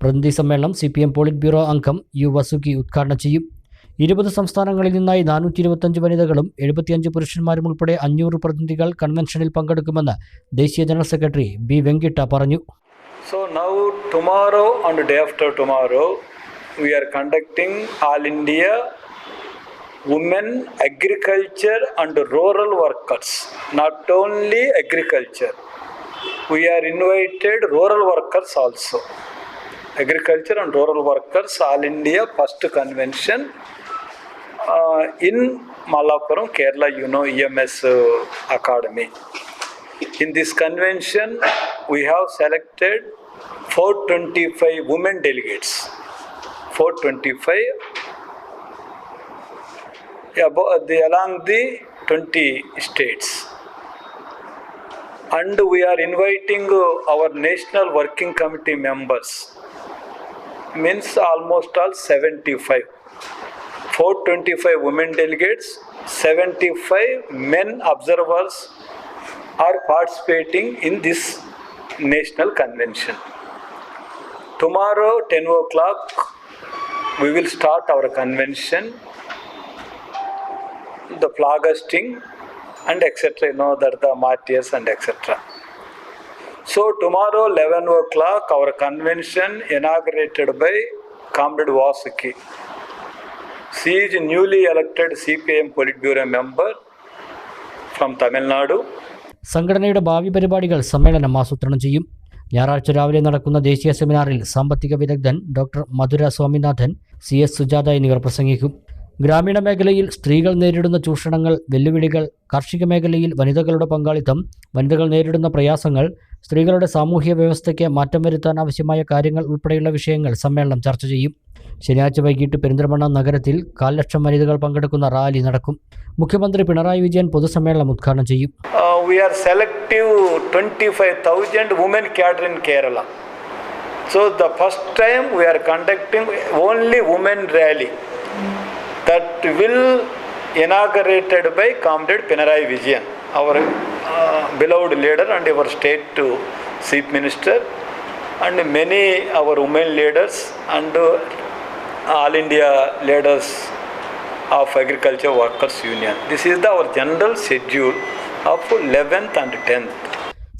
പ്രതിനിധി സമ്മേളനം CPM പോളിറ്റ് ബ്യൂറോ അംഗം U വസുക്കി ഉദ്ഘാടനം ചെയ്യും. 20 സംസ്ഥാനങ്ങളിൽ നിന്നായി 425 വനിതകളും 75 പുരുഷന്മാരും ഉൾപ്പെടെ 500 പ്രതിനിധികൾ കൺവെൻഷനിൽ പങ്കെടുക്കുമെന്ന് ദേശീയ ജനറൽ സെക്രട്ടറി B വെങ്കിട്ട പറഞ്ഞു. So now tomorrow and day after tomorrow we are conducting All India Women Agriculture and Rural Workers. Not only agriculture, we are invited rural workers also. Agriculture and Rural Workers All India first convention in Malappuram, Kerala, EMS Academy. In this convention, we have selected 425 women delegates. 425 along the 20 states. And we are inviting our National Working Committee members. Means almost all 75. 425 women delegates, 75 men observers are participating in this national convention. Tomorrow 10 o'clock we will start our convention, the flag hosting and etc. That the martyrs and etc. So tomorrow 11 o'clock our convention inaugurated by Comrade Vasuki. She is newly elected CPM Politburo member from Tamil Nadu. സംഘടനയുടെ ഭാവി പരിപാടികൾ സമ്മേളനം ആസൂത്രണം ചെയ്യും. ഞായറാഴ്ച രാവിലെ നടക്കുന്ന ദേശീയ സെമിനാറിൽ സാമ്പത്തിക വിദഗ്ധൻ ഡോക്ടർ മധുര സ്വാമിനാഥൻ, CS സുജാത എന്നിവർ പ്രസംഗിക്കും. ഗ്രാമീണ മേഖലയിൽ സ്ത്രീകൾ നേരിടുന്ന ചൂഷണങ്ങൾ, വെല്ലുവിളികൾ, കാർഷിക മേഖലയിൽ വനിതകളുടെ പങ്കാളിത്തം, വനിതകൾ നേരിടുന്ന പ്രയാസങ്ങൾ, സ്ത്രീകളുടെ സാമൂഹ്യ വ്യവസ്ഥയ്ക്ക് മാറ്റം വരുത്താൻ ആവശ്യമായ കാര്യങ്ങൾ ഉൾപ്പെടെയുള്ള വിഷയങ്ങൾ സമ്മേളനം ചർച്ച ചെയ്യും. ശനിയാഴ്ച വൈകിട്ട് പെരിന്തൽമണ്ണ നഗരത്തിൽ 1,00,000 വനിതകൾ പങ്കെടുക്കുന്ന റാലി നടക്കും. മുഖ്യമന്ത്രി പിണറായി വിജയൻ പൊതുസമ്മേളനം ഉദ്ഘാടനം ചെയ്യും. We are selective 25,000 women cadre in Kerala. So the first time we are conducting only women rally. That will inaugurated by Comrade Pinarayi Vijayan, our beloved leader and our state chief minister, and many our women leaders and all India leaders of Agriculture Workers Union. This is our general schedule of 11th and 10th.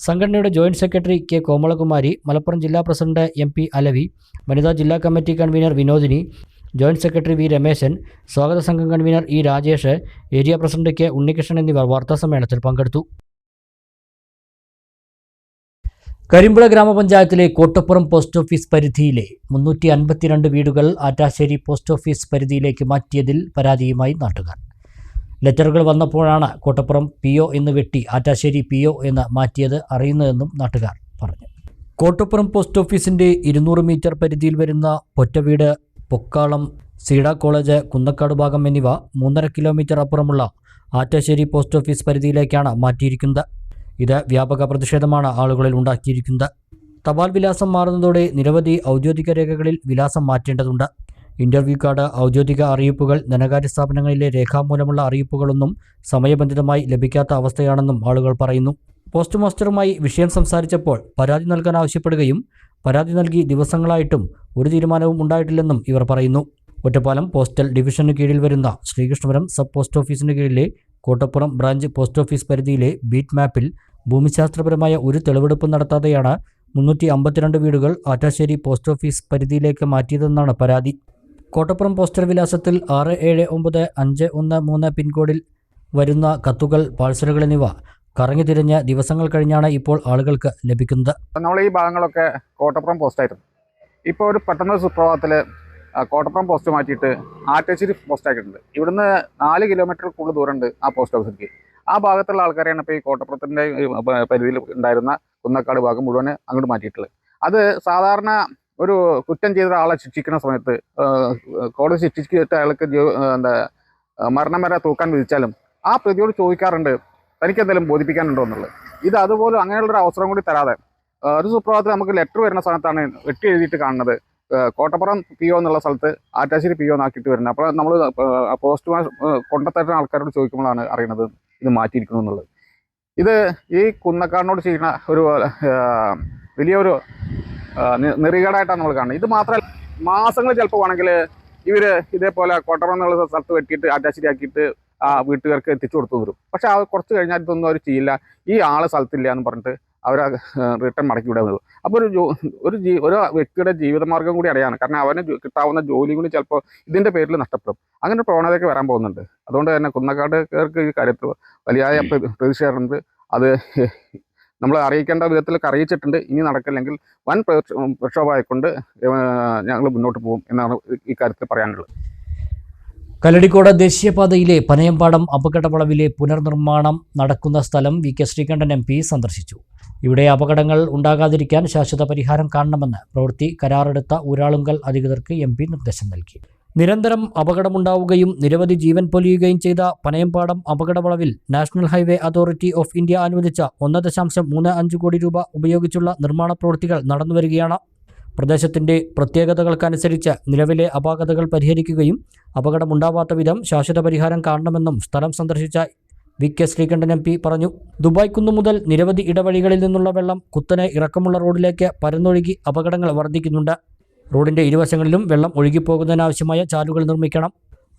സംഘടനയുടെ joint secretary K Komalakumari, Malappuram ജില്ലാ പ്രസിഡന്റ് MP അലവി, വനിതാ ജില്ലാ committee convener Vinodini, joint secretary V Rameshan, സ്വാഗത സംഘം convener E Rajesh, area president K Unnikrishnan എന്നിവർ വാർത്താസമ്മേളനത്തിൽ പങ്കെടുത്തു. കരിമ്പുഴ ഗ്രാമപഞ്ചായത്തിലെ കോട്ടപ്പുറം പോസ്റ്റ് ഓഫീസ് പരിധിയിലെ 352 വീടുകൾ ആറ്റാശ്ശേരി പോസ്റ്റ് ഓഫീസ് പരിധിയിലേക്ക് മാറ്റിയതിൽ പരാതിയുമായി നാട്ടുകാർ. ലെറ്ററുകൾ വന്നപ്പോഴാണ് കോട്ടപ്പുറം PO എന്ന് വെട്ടി ആറ്റാശ്ശേരി PO എന്ന് മാറ്റിയത് അറിയുന്നതെന്നും നാട്ടുകാർ പറഞ്ഞു. കോട്ടപ്പുറം പോസ്റ്റ് ഓഫീസിൻ്റെ 200 മീറ്റർ പരിധിയിൽ വരുന്ന പൊറ്റവീട്, പൊക്കാളം, സീഡ കോളേജ്, കുന്നക്കാട് ഭാഗം എന്നിവ 3.5 കിലോമീറ്റർ അപ്പുറമുള്ള ആറ്റാശ്ശേരി പോസ്റ്റ് ഓഫീസ് പരിധിയിലേക്കാണ് മാറ്റിയിരിക്കുന്നത്. ഇത് വ്യാപക പ്രതിഷേധമാണ് ആളുകളിൽ ഉണ്ടാക്കിയിരിക്കുന്നത്. തപാൽ വിലാസം മാറുന്നതോടെ നിരവധി ഔദ്യോഗിക രേഖകളിൽ വിലാസം മാറ്റേണ്ടതുണ്ട്. ഇൻ്റർവ്യൂ കാർഡ്, ഔദ്യോഗിക അറിയിപ്പുകൾ, ധനകാര്യ സ്ഥാപനങ്ങളിലെ രേഖാമൂലമുള്ള അറിയിപ്പുകളൊന്നും സമയബന്ധിതമായി ലഭിക്കാത്ത അവസ്ഥയാണെന്നും ആളുകൾ പറയുന്നു. പോസ്റ്റ് മാസ്റ്ററുമായി വിഷയം സംസാരിച്ചപ്പോൾ പരാതി നൽകാൻ ആവശ്യപ്പെടുകയും പരാതി നൽകി ദിവസങ്ങളായിട്ടും ഒരു തീരുമാനവും ഉണ്ടായിട്ടില്ലെന്നും ഇവർ പറയുന്നു. ഒറ്റപ്പാലം പോസ്റ്റൽ ഡിവിഷന് കീഴിൽ വരുന്ന ശ്രീകൃഷ്ണപുരം സബ് പോസ്റ്റ് ഓഫീസിന് കീഴിലെ കോട്ടപ്പുറം ബ്രാഞ്ച് പോസ്റ്റ് ഓഫീസ് പരിധിയിലെ ബീറ്റ് മാപ്പിൽ ഭൂമിശാസ്ത്രപരമായ ഒരു തെളിവെടുപ്പ് നടത്താതെയാണ് 352 വീടുകൾ ആറ്റാശ്ശേരി പോസ്റ്റ് ഓഫീസ് പരിധിയിലേക്ക് മാറ്റിയതെന്നാണ് പരാതി. കോട്ടപ്പുറം പോസ്റ്റൽ വിലാസത്തിൽ 679513 പിൻകോഡിൽ വരുന്ന കത്തുകൾ, പാഴ്സലുകൾ എന്നിവ കറങ്ങി തിരിഞ്ഞ് ദിവസങ്ങൾ കഴിഞ്ഞാണ് ഇപ്പോൾ ആളുകൾക്ക് ലഭിക്കുന്നത്. നമ്മൾ ഈ ഭാഗങ്ങളൊക്കെ കോട്ടപ്പുറം പോസ്റ്റായിരുന്നു. ഇപ്പോൾ ഒരു പെട്ടെന്ന് സുപ്രഭാതത്തിൽ കോട്ടപ്പുറം പോസ്റ്റ് മാറ്റിയിട്ട് ആറ്റാശ്ശേരി പോസ്റ്റ് ആക്കിയിട്ടുണ്ട്. ഇവിടുന്ന് 4 കിലോമീറ്റർ കൂടുതൽ ദൂരമുണ്ട് ആ പോസ്റ്റ് ഓഫീസിലേക്ക്. ആ ഭാഗത്തുള്ള ആൾക്കാരെയാണ് ഇപ്പോൾ ഈ കോട്ടപ്പുറത്തിൻ്റെ പരിധിയിൽ ഉണ്ടായിരുന്ന കുന്നക്കാട് ഭാഗം മുഴുവൻ അങ്ങോട്ട് മാറ്റിയിട്ടുള്ളത്. അത് സാധാരണ ഒരു കുറ്റം ചെയ്ത ആളെ ശിക്ഷിക്കുന്ന സമയത്ത് കോടതി ശിക്ഷിച്ചിട്ട് അയാൾക്ക് മരണം വരെ തൂക്കാൻ വിധിച്ചാലും ആ പ്രതിയോട് ചോദിക്കാറുണ്ട് തനിക്ക് എന്തെങ്കിലും ബോധിപ്പിക്കാനുണ്ടോ എന്നുള്ളത്. ഇത് അതുപോലും അങ്ങനെയുള്ളൊരു അവസരം കൂടി തരാതെ ഒരു സുപ്രഭാതത്തിൽ നമുക്ക് ലെറ്റർ വരുന്ന സമയത്താണ് വെട്ടി എഴുതിയിട്ട് കാണുന്നത് കോട്ടപ്പുറം PO എന്നുള്ള സ്ഥലത്ത് ആറ്റാശ്ശേരി PO എന്നാക്കിയിട്ട് വരുന്നത്. അപ്പോൾ നമ്മൾ പോസ്റ്റ് കൊണ്ടുത്തരുന്ന ആൾക്കാരോട് ചോദിക്കുമ്പോഴാണ് അറിയുന്നത് ഇത് മാറ്റിയിരിക്കുന്നു എന്നുള്ളത്. ഇത് ഈ കുന്നക്കാടിനോട് ചെയ്യുന്ന ഒരു വലിയൊരു നെറികേടായിട്ടാണ് നമ്മൾ കാണുന്നത്. ഇത് മാത്രമല്ല, മാസങ്ങൾ ചിലപ്പോൾ വേണമെങ്കിൽ ഇവർ ഇതേപോലെ കോട്ടപ്പുറം എന്നുള്ള സ്ഥലത്ത് വെട്ടിയിട്ട് ആറ്റാശ്ശേരി ആക്കിയിട്ട് ആ വീട്ടുകാർക്ക് എത്തിച്ചു കൊടുത്തു തരും. പക്ഷെ അത് കുറച്ച് കഴിഞ്ഞാൽ ഇതൊന്നും അവർ ചെയ്യില്ല, ഈ ആളെ സ്ഥലത്തില്ല എന്ന് പറഞ്ഞിട്ട് അവർ റിട്ടേൺ മടക്കി വിടാൻ വരും. അപ്പോൾ ഒരു വ്യക്തിയുടെ ജീവിതമാർഗം കൂടി അറിയാണ്. കാരണം അവന് കിട്ടാവുന്ന ജോലി കൂടി ചിലപ്പോൾ ഇതിൻ്റെ പേരിൽ നഷ്ടപ്പെടും. അങ്ങനെ ഒരു പ്രവണതയൊക്കെ വരാൻ പോകുന്നുണ്ട്. അതുകൊണ്ട് തന്നെ കുന്നക്കാടുകാർക്ക് ഈ കാര്യത്തിൽ വലിയ പ്രതിഷേധമുണ്ട്. അത് നമ്മൾ അറിയിക്കേണ്ട വിധത്തിലൊക്കെ അറിയിച്ചിട്ടുണ്ട്. ഇനി നടക്കില്ലെങ്കിൽ വൻ പ്രക്ഷോഭമായിക്കൊണ്ട് ഞങ്ങൾ മുന്നോട്ട് പോകും എന്നാണ് ഈ കാര്യത്തിൽ പറയാനുള്ളത്. കല്ലടിക്കോട് ദേശീയപാതയിലെ പനയമ്പാടം അപകടവളവിലെ പുനർനിർമ്മാണം നടക്കുന്ന സ്ഥലം VK ശ്രീകണ്ഠൻ MP സന്ദർശിച്ചു. ഇവിടെ അപകടങ്ങൾ ഉണ്ടാകാതിരിക്കാൻ ശാശ്വത പരിഹാരം കാണണമെന്ന് പ്രവൃത്തി കരാറെടുത്ത ഊരാളുങ്കൽ അധികൃതർക്ക് MP നിർദ്ദേശം നൽകി. നിരന്തരം അപകടമുണ്ടാവുകയും നിരവധി ജീവൻ പൊലിയുകയും ചെയ്ത പനയമ്പാടം അപകടവളവിൽ national highway authority of India അനുവദിച്ച 1.35 കോടി രൂപ ഉപയോഗിച്ചുള്ള നിർമ്മാണ പ്രവൃത്തികൾ നടന്നുവരികയാണ്. പ്രദേശത്തിൻ്റെ പ്രത്യേകതകൾക്കനുസരിച്ച് നിലവിലെ അപാകതകൾ പരിഹരിക്കുകയും അപകടമുണ്ടാവാത്ത വിധം ശാശ്വത പരിഹാരം കാണണമെന്നും സ്ഥലം സന്ദർശിച്ച VK ശ്രീകണ്ഠൻ MP പറഞ്ഞു. ദുബായ് കുന്നു മുതൽ നിരവധി ഇടവഴികളിൽ നിന്നുള്ള വെള്ളം കുത്തനെ ഇറക്കമുള്ള റോഡിലേക്ക് പരന്നൊഴുകി അപകടങ്ങൾ വർദ്ധിക്കുന്നുണ്ട്. റോഡിൻ്റെ ഇരുവശങ്ങളിലും വെള്ളം ഒഴുകിപ്പോകുന്നതിനാവശ്യമായ ചാലുകൾ നിർമ്മിക്കണം.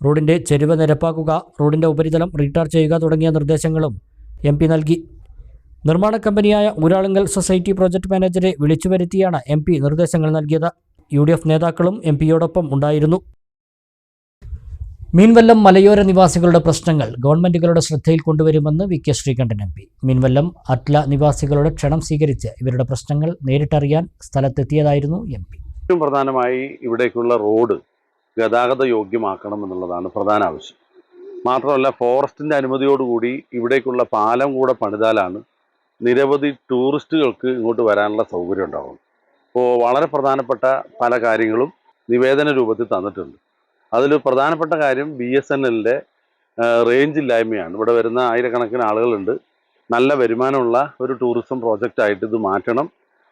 റോഡിൻ്റെ ചെരുവ് നിരപ്പാക്കുക, റോഡിൻ്റെ ഉപരിതലം റീടാർ ചെയ്യുക തുടങ്ങിയ നിർദ്ദേശങ്ങളും MP നൽകി. നിർമ്മാണ കമ്പനിയായ ഊരാളുങ്കൽ സൊസൈറ്റി പ്രോജക്ട് മാനേജറെ വിളിച്ചു വരുത്തിയാണ് MP നിർദ്ദേശങ്ങൾ നൽകിയത്. UDF നേതാക്കളും MPയോടൊപ്പം ഉണ്ടായിരുന്നു. മീൻവല്ലം മലയോര നിവാസികളുടെ പ്രശ്നങ്ങൾ ഗവൺമെന്റുകളുടെ ശ്രദ്ധയിൽ കൊണ്ടുവരുമെന്ന് VK ശ്രീകണ്ഠൻ MP. മീൻവല്ലം അറ്റ്ല നിവാസികളുടെ ക്ഷണം സ്വീകരിച്ച് ഇവരുടെ പ്രശ്നങ്ങൾ നേരിട്ടറിയാൻ സ്ഥലത്തെത്തിയതായിരുന്നു MP. ഏറ്റവും പ്രധാനമായി ഇവിടേക്കുള്ള റോഡ് ഗതാഗത യോഗ്യമാക്കണം എന്നുള്ളതാണ് പ്രധാന ആവശ്യം. മാത്രമല്ല, ഫോറസ്റ്റിൻ്റെ അനുമതിയോടുകൂടി ഇവിടേക്കുള്ള പാലം കൂടെ പണിതാലാണ് നിരവധി ടൂറിസ്റ്റുകൾക്ക് ഇങ്ങോട്ട് വരാനുള്ള സൗകര്യം ഉണ്ടാകും. അപ്പോൾ വളരെ പ്രധാനപ്പെട്ട പല കാര്യങ്ങളും നിവേദന രൂപത്തിൽ തന്നിട്ടുണ്ട്. അതിൽ പ്രധാനപ്പെട്ട കാര്യം BSNLൻ്റെ റേഞ്ച് ഇല്ലായ്മയാണ്. ഇവിടെ വരുന്ന ആയിരക്കണക്കിന് ആളുകളുണ്ട്. നല്ല വരുമാനമുള്ള ഒരു ടൂറിസം പ്രോജക്റ്റായിട്ട് ഇത് മാറ്റണം.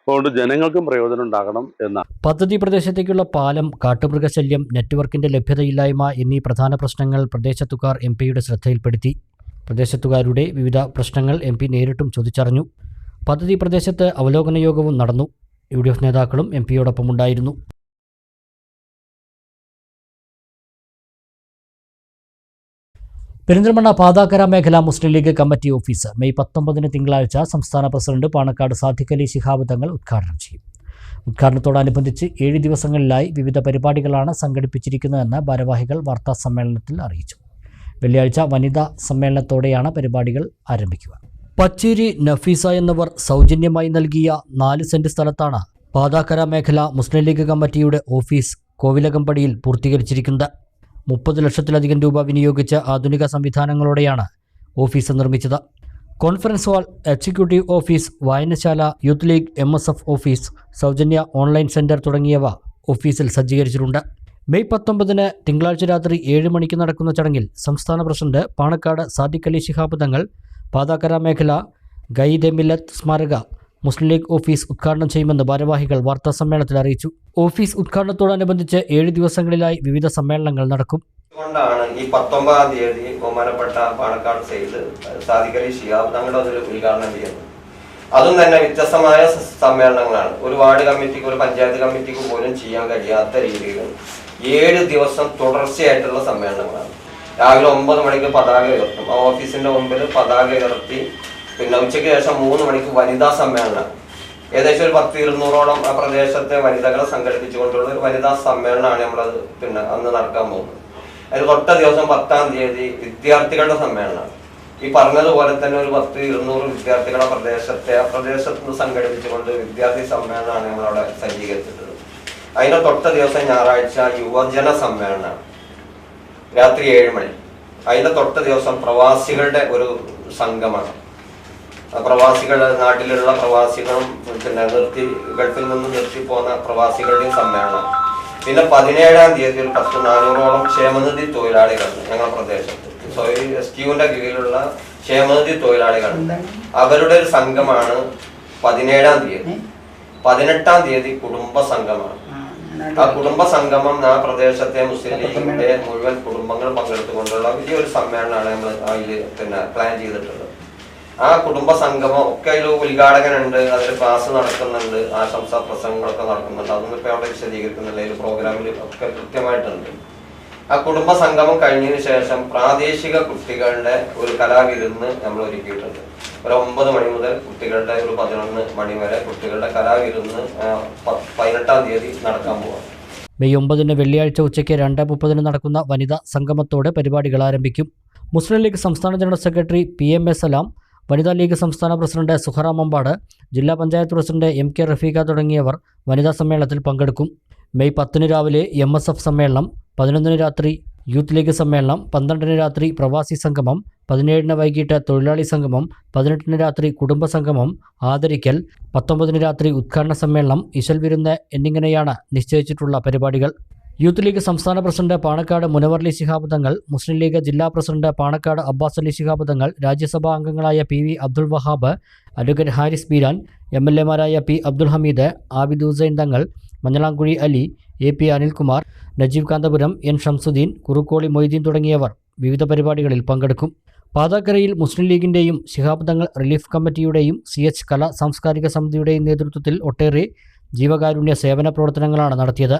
അതുകൊണ്ട് ജനങ്ങൾക്കും പ്രയോജനം ഉണ്ടാകണം എന്നാണ്. പദ്ധതി പ്രദേശത്തേക്കുള്ള പാലം, കാട്ടുമൃഗശല്യം, നെറ്റ്വർക്കിൻ്റെ ലഭ്യതയില്ലായ്മ എന്നീ പ്രധാന പ്രശ്നങ്ങൾ പ്രദേശത്തുകാർ MPയുടെ ശ്രദ്ധയിൽപ്പെടുത്തി. പ്രദേശത്തുകാരുടെ വിവിധ പ്രശ്നങ്ങൾ MP നേരിട്ടും ചോദിച്ചറിഞ്ഞു. പദ്ധതി പ്രദേശത്ത് അവലോകന യോഗവും നടന്നു. UDF നേതാക്കളും MPയോടൊപ്പം ഉണ്ടായിരുന്നു. പെരിന്തൽമണ്ണ പാതാക്കര മേഖല മുസ്ലിം ലീഗ് കമ്മിറ്റി ഓഫീസ് മെയ് 19 തിങ്കളാഴ്ച സംസ്ഥാന പ്രസിഡന്റ് പാണക്കാട് സാദിഖ് അലി ശിഹാബ് തങ്ങൾ ഉദ്ഘാടനം ചെയ്യും. ഉദ്ഘാടനത്തോടനുബന്ധിച്ച് 7 ദിവസങ്ങളിലായി വിവിധ പരിപാടികളാണ് സംഘടിപ്പിച്ചിരിക്കുന്നതെന്ന് ഭാരവാഹികൾ വാർത്താസമ്മേളനത്തിൽ അറിയിച്ചു. വെള്ളിയാഴ്ച വനിതാ സമ്മേളനത്തോടെയാണ് പരിപാടികൾ ആരംഭിക്കുക. പച്ചേരി നഫീസ എന്നിവർ സൗജന്യമായി നൽകിയ 4 സെന്റ് സ്ഥലത്താണ് പാതാക്കര മേഖല മുസ്ലിം ലീഗ് കമ്മിറ്റിയുടെ ഓഫീസ് കോവിലകമ്പടിയിൽ പൂർത്തീകരിച്ചിരിക്കുന്നത്. 30 ലക്ഷത്തിലധികം രൂപ വിനിയോഗിച്ച് ആധുനിക സംവിധാനങ്ങളോടെയാണ് ഓഫീസ് നിർമ്മിച്ചത്. കോൺഫറൻസ് ഹാൾ, എക്സിക്യൂട്ടീവ് ഓഫീസ്, വായനശാല, യൂത്ത് ലീഗ്, MSF ഓഫീസ്, സൗജന്യ ഓൺലൈൻ സെന്റർ തുടങ്ങിയവ ഓഫീസിൽ സജ്ജീകരിച്ചിട്ടുണ്ട്. മെയ് 19 തിങ്കളാഴ്ച രാത്രി 7 മണിക്ക് നടക്കുന്ന ചടങ്ങിൽ സംസ്ഥാന പ്രസിഡന്റ് പാണക്കാട് സാദിഖ് അലി ശിഹാബ് തങ്ങൾ പാതാക്കര മേഖല ഗൈദെ മില്ലത്ത് സ്മാരക മുസ്ലിം ലീഗ് ഓഫീസ് ഉദ്ഘാടനം ചെയ്യുമെന്ന് ഭാരവാഹികൾ വാർത്താസമ്മേളനത്തിൽ അറിയിച്ചു. ഓഫീസ് ഉദ്ഘാടനത്തോടനുബന്ധിച്ച് 7 ദിവസങ്ങളിലായി വിവിധ സമ്മേളനങ്ങൾ നടക്കും. അതുകൊണ്ടാണ് ഈ 19-ാം തീയതി ബഹുമാനപ്പെട്ട പാണക്കാട് സെയ്ദ് സാദിഖ് അലി ശിഹാബ് തങ്ങളുടെ ഒരു ഉദ്ഘാടനം ചെയ്യുന്നത്. അതും തന്നെ വ്യത്യസ്തമായ സമ്മേളനങ്ങളാണ്. ഒരു വാർഡ് കമ്മിറ്റിക്ക്, ഒരു പഞ്ചായത്ത് കമ്മിറ്റിക്ക് പോലും ചെയ്യാൻ കഴിയാത്ത രീതിയിൽ 7 ദിവസം തുടർച്ചയായിട്ടുള്ള സമ്മേളനങ്ങളാണ്. രാവിലെ 9 മണിക്ക് പതാക ഉയർത്തും. ആ ഓഫീസിന്റെ മുമ്പിൽ പതാക ഉയർത്തി പിന്നെ ഉച്ചയ്ക്ക് ശേഷം 3 മണിക്ക് വനിതാ സമ്മേളനം. ഏകദേശം ഒരു 100-200ഓളം ആ പ്രദേശത്തെ വനിതകളെ സംഘടിപ്പിച്ചുകൊണ്ടുള്ള ഒരു വനിതാ സമ്മേളനമാണ് നമ്മളത് പിന്നെ അന്ന് നടക്കാൻ പോകുന്നത്. അതിന് തൊട്ട ദിവസം 10-ാം തീയതി വിദ്യാർത്ഥികളുടെ സമ്മേളനമാണ്. ഈ പറഞ്ഞതുപോലെ തന്നെ ഒരു 100-200 വിദ്യാർത്ഥികളെ പ്രദേശത്ത് സംഘടിപ്പിച്ചുകൊണ്ട് വിദ്യാർത്ഥി സമ്മേളനമാണ് നമ്മളവിടെ സജ്ജീകരിച്ചിട്ടുള്ളത്. അതിന്റെ തൊട്ട ദിവസം ഞായറാഴ്ച യുവജന സമ്മേളനമാണ് രാത്രി 7 മണി. അതിന്റെ തൊട്ട ദിവസം പ്രവാസികളുടെ ഒരു സംഘമാണ്. പ്രവാസികളുടെ നാട്ടിലുള്ള പ്രവാസികളും പിന്നെ ഗൾഫിൽ നിന്ന് നിർത്തി പോകുന്ന പ്രവാസികളുടെയും സമ്മേളനം. പിന്നെ 17-ാം തീയതി ഒരു 400ഓളം ക്ഷേമനിധി തൊഴിലാളികളുണ്ട് ഞങ്ങളുടെ പ്രദേശത്ത്. SQന്റെ കീഴിലുള്ള ക്ഷേമനിധി തൊഴിലാളികളുണ്ട്. അവരുടെ ഒരു സംഘമാണ് 17-ാം തീയതി. 18-ാം തീയതി കുടുംബ സംഘമാണ്. ആ കുടുംബ സംഗമം ആ പ്രദേശത്തെ മുസ്ലിം ലീഗിന്റെ മുഴുവൻ കുടുംബങ്ങൾ പങ്കെടുത്തുകൊണ്ടുള്ള വലിയൊരു സമ്മേളനമാണ് നമ്മൾ അതിൽ പിന്നെ പ്ലാൻ ചെയ്തിട്ടുള്ളത്. ആ കുടുംബ സംഗമം ഒക്കെ അതിൽ ഉദ്ഘാടകനുണ്ട്, അതിൽ ക്ലാസ് നടക്കുന്നുണ്ട്, ആശംസാ പ്രസംഗങ്ങളൊക്കെ നടക്കുന്നുണ്ട്. അതൊന്നും ഇപ്പൊ അവിടെ വിശദീകരിക്കുന്നില്ല, ഈ പ്രോഗ്രാമിൽ ഒക്കെ കൃത്യമായിട്ടുണ്ട്. ആ കുടുംബ സംഗമം കഴിഞ്ഞതിന് ശേഷം പ്രാദേശിക കുട്ടികളുടെ ഒരു കലാവിരുന്ന് നമ്മൾ ഒരുക്കിയിട്ടുണ്ട്. ഒരു 9 മണി മുതൽ കുട്ടികളുടെ ഒരു 11 മണി വരെ കുട്ടികളുടെ കലാവിരുന്ന് 18-ാം തീയതി നടക്കാൻ പോവാം. മെയ് 9 വെള്ളിയാഴ്ച ഉച്ചയ്ക്ക് 2:30 നടക്കുന്ന വനിതാ സംഗമത്തോടെ പരിപാടികൾ ആരംഭിക്കും. മുസ്ലിം ലീഗ് സംസ്ഥാന ജനറൽ സെക്രട്ടറി PM A സലാം, വനിതാ ലീഗ് സംസ്ഥാന പ്രസിഡന്റ് സുഹറ മമ്പാട്, ജില്ലാ പഞ്ചായത്ത് പ്രസിഡന്റ് MK റഫീഖ തുടങ്ങിയവർ വനിതാ സമ്മേളനത്തിൽ പങ്കെടുക്കും. മെയ് 10 രാവിലെ MSF സമ്മേളനം, 11 രാത്രി യൂത്ത് ലീഗ് സമ്മേളനം, 12 രാത്രി പ്രവാസി സംഗമം, 17 വൈകിട്ട് തൊഴിലാളി സംഗമം, 18 രാത്രി കുടുംബ സംഗമം, ആദരിക്കൽ, 19 രാത്രി ഉദ്ഘാടന സമ്മേളനം, ഇശൽ വിരുന്ന് എന്നിങ്ങനെയാണ് നിശ്ചയിച്ചിട്ടുള്ള പരിപാടികൾ. യൂത്ത് ലീഗ് സംസ്ഥാന president Panakkad Munavar Ali Shihab Thangal, Muslim league ജില്ലാ പ്രസിഡന്റ് പാണക്കാട് അബ്ബാസ് അലി ശിഹാബ് തങ്ങൾ, രാജ്യസഭാ അംഗങ്ങളായ PV Abdul Wahab, advocate Haris Beeran, MLA മാരായ P Abdul Hameed, Abid Hussain Thangal, Manjalamkuzhi Ali, AP Anilkumar, Najeeb Kanthapuram, N Shamsuddin, Kurukkoli Moideen തുടങ്ങിയവർ വിവിധ പരിപാടികളിൽ പങ്കെടുക്കും. പാതാക്കരയിൽ മുസ്ലിം ലീഗിന്റെയും ശിഹാബ് തങ്ങൾ റിലീഫ് കമ്മിറ്റിയുടെയും CH കലാ സാംസ്കാരിക സമിതിയുടെയും നേതൃത്വത്തിൽ ഒട്ടേറെ ജീവകാരുണ്യ സേവന പ്രവർത്തനങ്ങളാണ് നടത്തിയത്.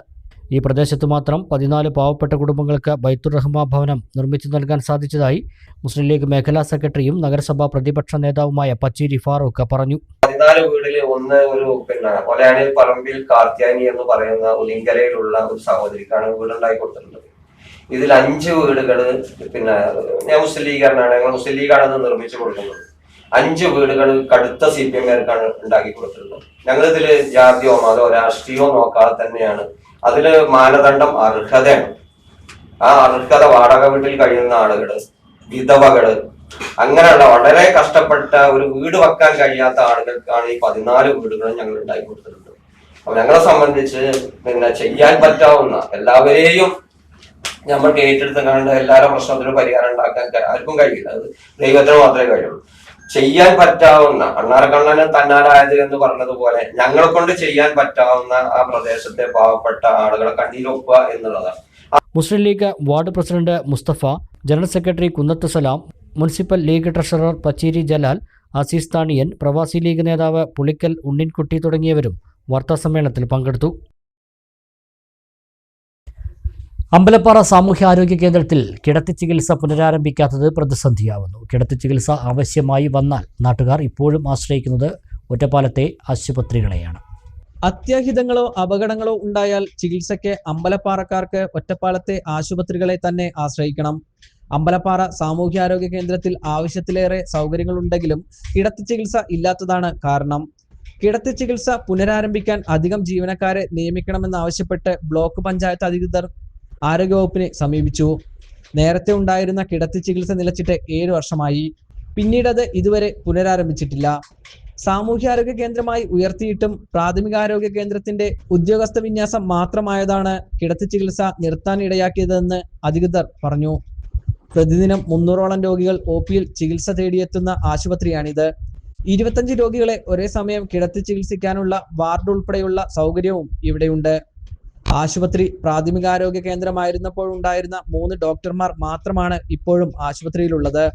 ഈ പ്രദേശത്ത് മാത്രം 14 പാവപ്പെട്ട കുടുംബങ്ങൾക്ക് ബൈത്തുർ റഹ്മ ഭവനം നിർമ്മിച്ചു നൽകാൻ സാധിച്ചതായി മുസ്ലിം ലീഗ് മേഖലാ സെക്രട്ടറിയും നഗരസഭാ പ്രതിപക്ഷ നേതാവുമായ പച്ചേരി ഫാറൂഖ് പറഞ്ഞു. 14 വീടില് ഒന്ന് ഒരു പിന്നെ ഒലയാണിൽ പറമ്പിൽ കാർത്യാനി എന്ന് പറയുന്ന ഉലിങ്കരയിലുള്ള ഒരു സഹോദരിക്കാണ് വീടുണ്ടാക്കി കൊടുത്തിട്ടുള്ളത്. ഇതിൽ 5 വീടുകൾ പിന്നെ ഞാൻ മുസ്ലിം ലീഗാരനാണ്, ഞങ്ങൾ മുസ്ലിം ലീഗാണ് അത് നിർമ്മിച്ചു കൊടുക്കുന്നത്. 5 വീടുകൾ കടുത്ത CPM-കാർക്കാണ് ഉണ്ടാക്കി കൊടുത്തിട്ടുള്ളത്. ഞങ്ങളിതിൽ ജാതിയോ മതമോ രാഷ്ട്രീയമോ നോക്കാതെ തന്നെയാണ് അതില് മാനദണ്ഡം അർഹതയാണ്. ആ അർഹത വാടക വീട്ടിൽ കഴിയുന്ന ആളുകള്, വിധവകള്, അങ്ങനെയുള്ള വളരെ കഷ്ടപ്പെട്ട ഒരു വീട് വെക്കാൻ കഴിയാത്ത ആളുകൾക്കാണ് ഈ 14 വീടുകളും ഞങ്ങൾ ഉണ്ടാക്കി കൊടുത്തിട്ടുണ്ട്. അപ്പൊ ഞങ്ങളെ സംബന്ധിച്ച് പിന്നെ ചെയ്യാൻ പറ്റാവുന്ന എല്ലാവരെയും നമ്മൾക്ക് ഏറ്റെടുത്ത് കണ്ട് എല്ലാവരുടെ പ്രശ്നത്തിനും പരിഹാരം ഉണ്ടാക്കാൻ ആർക്കും കഴിയില്ല. അത് ദൈവത്തിന് മാത്രമേ കഴിയുള്ളൂ. ചെയ്യാൻ പറ്റാവുന്ന അണ്ണാറക്കണ്ണന് തന്നാലായത് എന്ന് പറഞ്ഞതുപോലെ ഞങ്ങളെ കൊണ്ട് ചെയ്യാൻ പറ്റാവുന്ന ആ പ്രദേശത്തെ പാവപ്പെട്ട ആളുകളെ കണ്ണീരൊപ്പുക എന്നുള്ളതാണ്. Muslim League ward president Mustafa, general secretary Kunnath Salam, municipal League treasurer Pacheri Jalal, Azeez Thaniyan, Pravasi League നേതാവ് പുളിക്കൽ ഉണ്ണിൻകുട്ടി തുടങ്ങിയവരും വാർത്താസമ്മേളനത്തിൽ പങ്കെടുത്തു. അമ്പലപ്പാറ സാമൂഹ്യാരോഗ്യ കേന്ദ്രത്തിൽ കിടത്തി ചികിത്സ പുനരാരംഭിക്കാത്തത് പ്രതിസന്ധിയാവുന്നു. കിടത്തി ചികിത്സ ആവശ്യമായി വന്നാൽ നാട്ടുകാർ ഇപ്പോഴും ആശ്രയിക്കുന്നത് ഒറ്റപ്പാലത്തെ ആശുപത്രികളെയാണ്. അത്യാഹിതങ്ങളോ അപകടങ്ങളോ ഉണ്ടായാൽ ചികിത്സയ്ക്ക് അമ്പലപ്പാറക്കാർക്ക് ഒറ്റപ്പാലത്തെ ആശുപത്രികളെ തന്നെ ആശ്രയിക്കണം. അമ്പലപ്പാറ സാമൂഹ്യാരോഗ്യ കേന്ദ്രത്തിൽ ആവശ്യത്തിലേറെ സൗകര്യങ്ങളുണ്ടെങ്കിലും കിടത്തി ചികിത്സ ഇല്ലാത്തതാണ് കാരണം. കിടത്തി ചികിത്സ പുനരാരംഭിക്കാൻ അധികം ജീവനക്കാരെ നിയമിക്കണമെന്നാവശ്യപ്പെട്ട് ബ്ലോക്ക് പഞ്ചായത്ത് അധികൃതർ ആരോഗ്യവകുപ്പിനെ സമീപിച്ചു. നേരത്തെ ഉണ്ടായിരുന്ന കിടത്തി ചികിത്സ നിലച്ചിട്ട് 7 വർഷമായി. പിന്നീടത് ഇതുവരെ പുനരാരംഭിച്ചിട്ടില്ല. സാമൂഹ്യാരോഗ്യ കേന്ദ്രമായി ഉയർത്തിയിട്ടും പ്രാഥമികാരോഗ്യ കേന്ദ്രത്തിന്റെ ഉദ്യോഗസ്ഥ വിന്യാസം മാത്രമായതാണ് കിടത്തി ചികിത്സ നിർത്താൻ ഇടയാക്കിയതെന്ന് അധികൃതർ പറഞ്ഞു. പ്രതിദിനം 300ഓളം രോഗികൾ OPയിൽ ചികിത്സ തേടിയെത്തുന്ന ആശുപത്രിയാണിത്. 25 രോഗികളെ ഒരേ സമയം കിടത്തി ചികിത്സിക്കാനുള്ള വാർഡ് ഉൾപ്പെടെയുള്ള സൗകര്യവും ഇവിടെയുണ്ട്. ആശുപത്രി പ്രാഥമികാരോഗ്യ കേന്ദ്രമായിരുന്നപ്പോഴുണ്ടായിരുന്ന 3 ഡോക്ടർമാർ മാത്രമാണ് ഇപ്പോഴും ആശുപത്രിയിലുള്ളത്.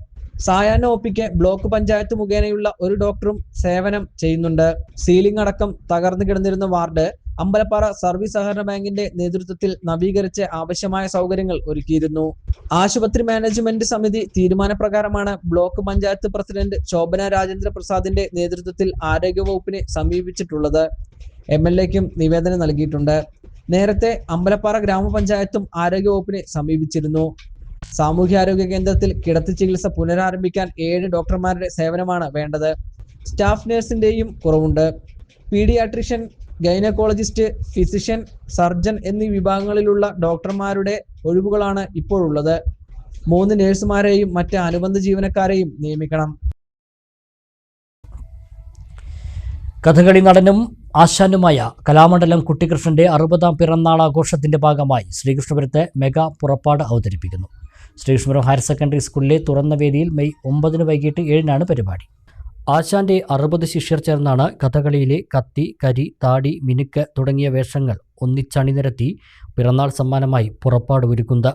സായാഹ്ന OPക്ക് ബ്ലോക്ക് പഞ്ചായത്ത് മുഖേനയുള്ള ഒരു ഡോക്ടറും സേവനം ചെയ്യുന്നുണ്ട്. സീലിംഗ് അടക്കം തകർന്നു കിടന്നിരുന്ന വാർഡ് അമ്പലപ്പാറ സർവീസ് സഹകരണ ബാങ്കിന്റെ നേതൃത്വത്തിൽ നവീകരിച്ച് ആവശ്യമായ സൗകര്യങ്ങൾ ഒരുക്കിയിരുന്നു. ആശുപത്രി മാനേജ്മെന്റ് സമിതി തീരുമാനപ്രകാരമാണ് ബ്ലോക്ക് പഞ്ചായത്ത് പ്രസിഡന്റ് ശോഭന രാജേന്ദ്ര പ്രസാദിന്റെ നേതൃത്വത്തിൽ ആരോഗ്യവകുപ്പിനെ സമീപിച്ചിട്ടുള്ളത്. MLAക്കും നിവേദനം നൽകിയിട്ടുണ്ട്. നേരത്തെ അമ്പലപ്പാറ ഗ്രാമപഞ്ചായത്തും ആരോഗ്യവകുപ്പിനെ സമീപിച്ചിരുന്നു. സാമൂഹ്യാരോഗ്യ കേന്ദ്രത്തിൽ കിടത്തി ചികിത്സ പുനരാരംഭിക്കാൻ 7 ഡോക്ടർമാരുടെ സേവനമാണ് വേണ്ടത്. സ്റ്റാഫ് നഴ്സിന്റെയും കുറവുണ്ട്. പീഡിയാട്രിഷ്യൻ, ഗൈനക്കോളജിസ്റ്റ്, ഫിസിഷ്യൻ, സർജൻ എന്നീ വിഭാഗങ്ങളിലുള്ള ഡോക്ടർമാരുടെ ഒഴിവുകളാണ് ഇപ്പോഴുള്ളത്. 3 നഴ്സുമാരെയും മറ്റ് അനുബന്ധ ജീവനക്കാരെയും നിയമിക്കണം. കഥകളി നടനും ആശാനുമായ കലാമണ്ഡലം കുട്ടിക്കൃഷ്ണന്റെ 60ാം പിറന്നാൾ ആഘോഷത്തിന്റെ ഭാഗമായി ശ്രീകൃഷ്ണപുരത്ത് മെഗാ പുറപ്പാട് അവതരിപ്പിക്കുന്നു. ശ്രീകൃഷ്ണപുരം ഹയർ സെക്കൻഡറി സ്കൂളിലെ തുറന്ന വേദിയിൽ മെയ് 9 വൈകിട്ട് 7 പരിപാടി. ആശാന്റെ 60 ശിഷ്യർ ചേർന്നാണ് കഥകളിയിലെ കത്തി, കരി, താടി, മിനുക്ക് തുടങ്ങിയ വേഷങ്ങൾ ഒന്നിച്ചണിനിരത്തി പിറന്നാൾ സമ്മാനമായി പുറപ്പാട് ഒരുക്കുന്നത്.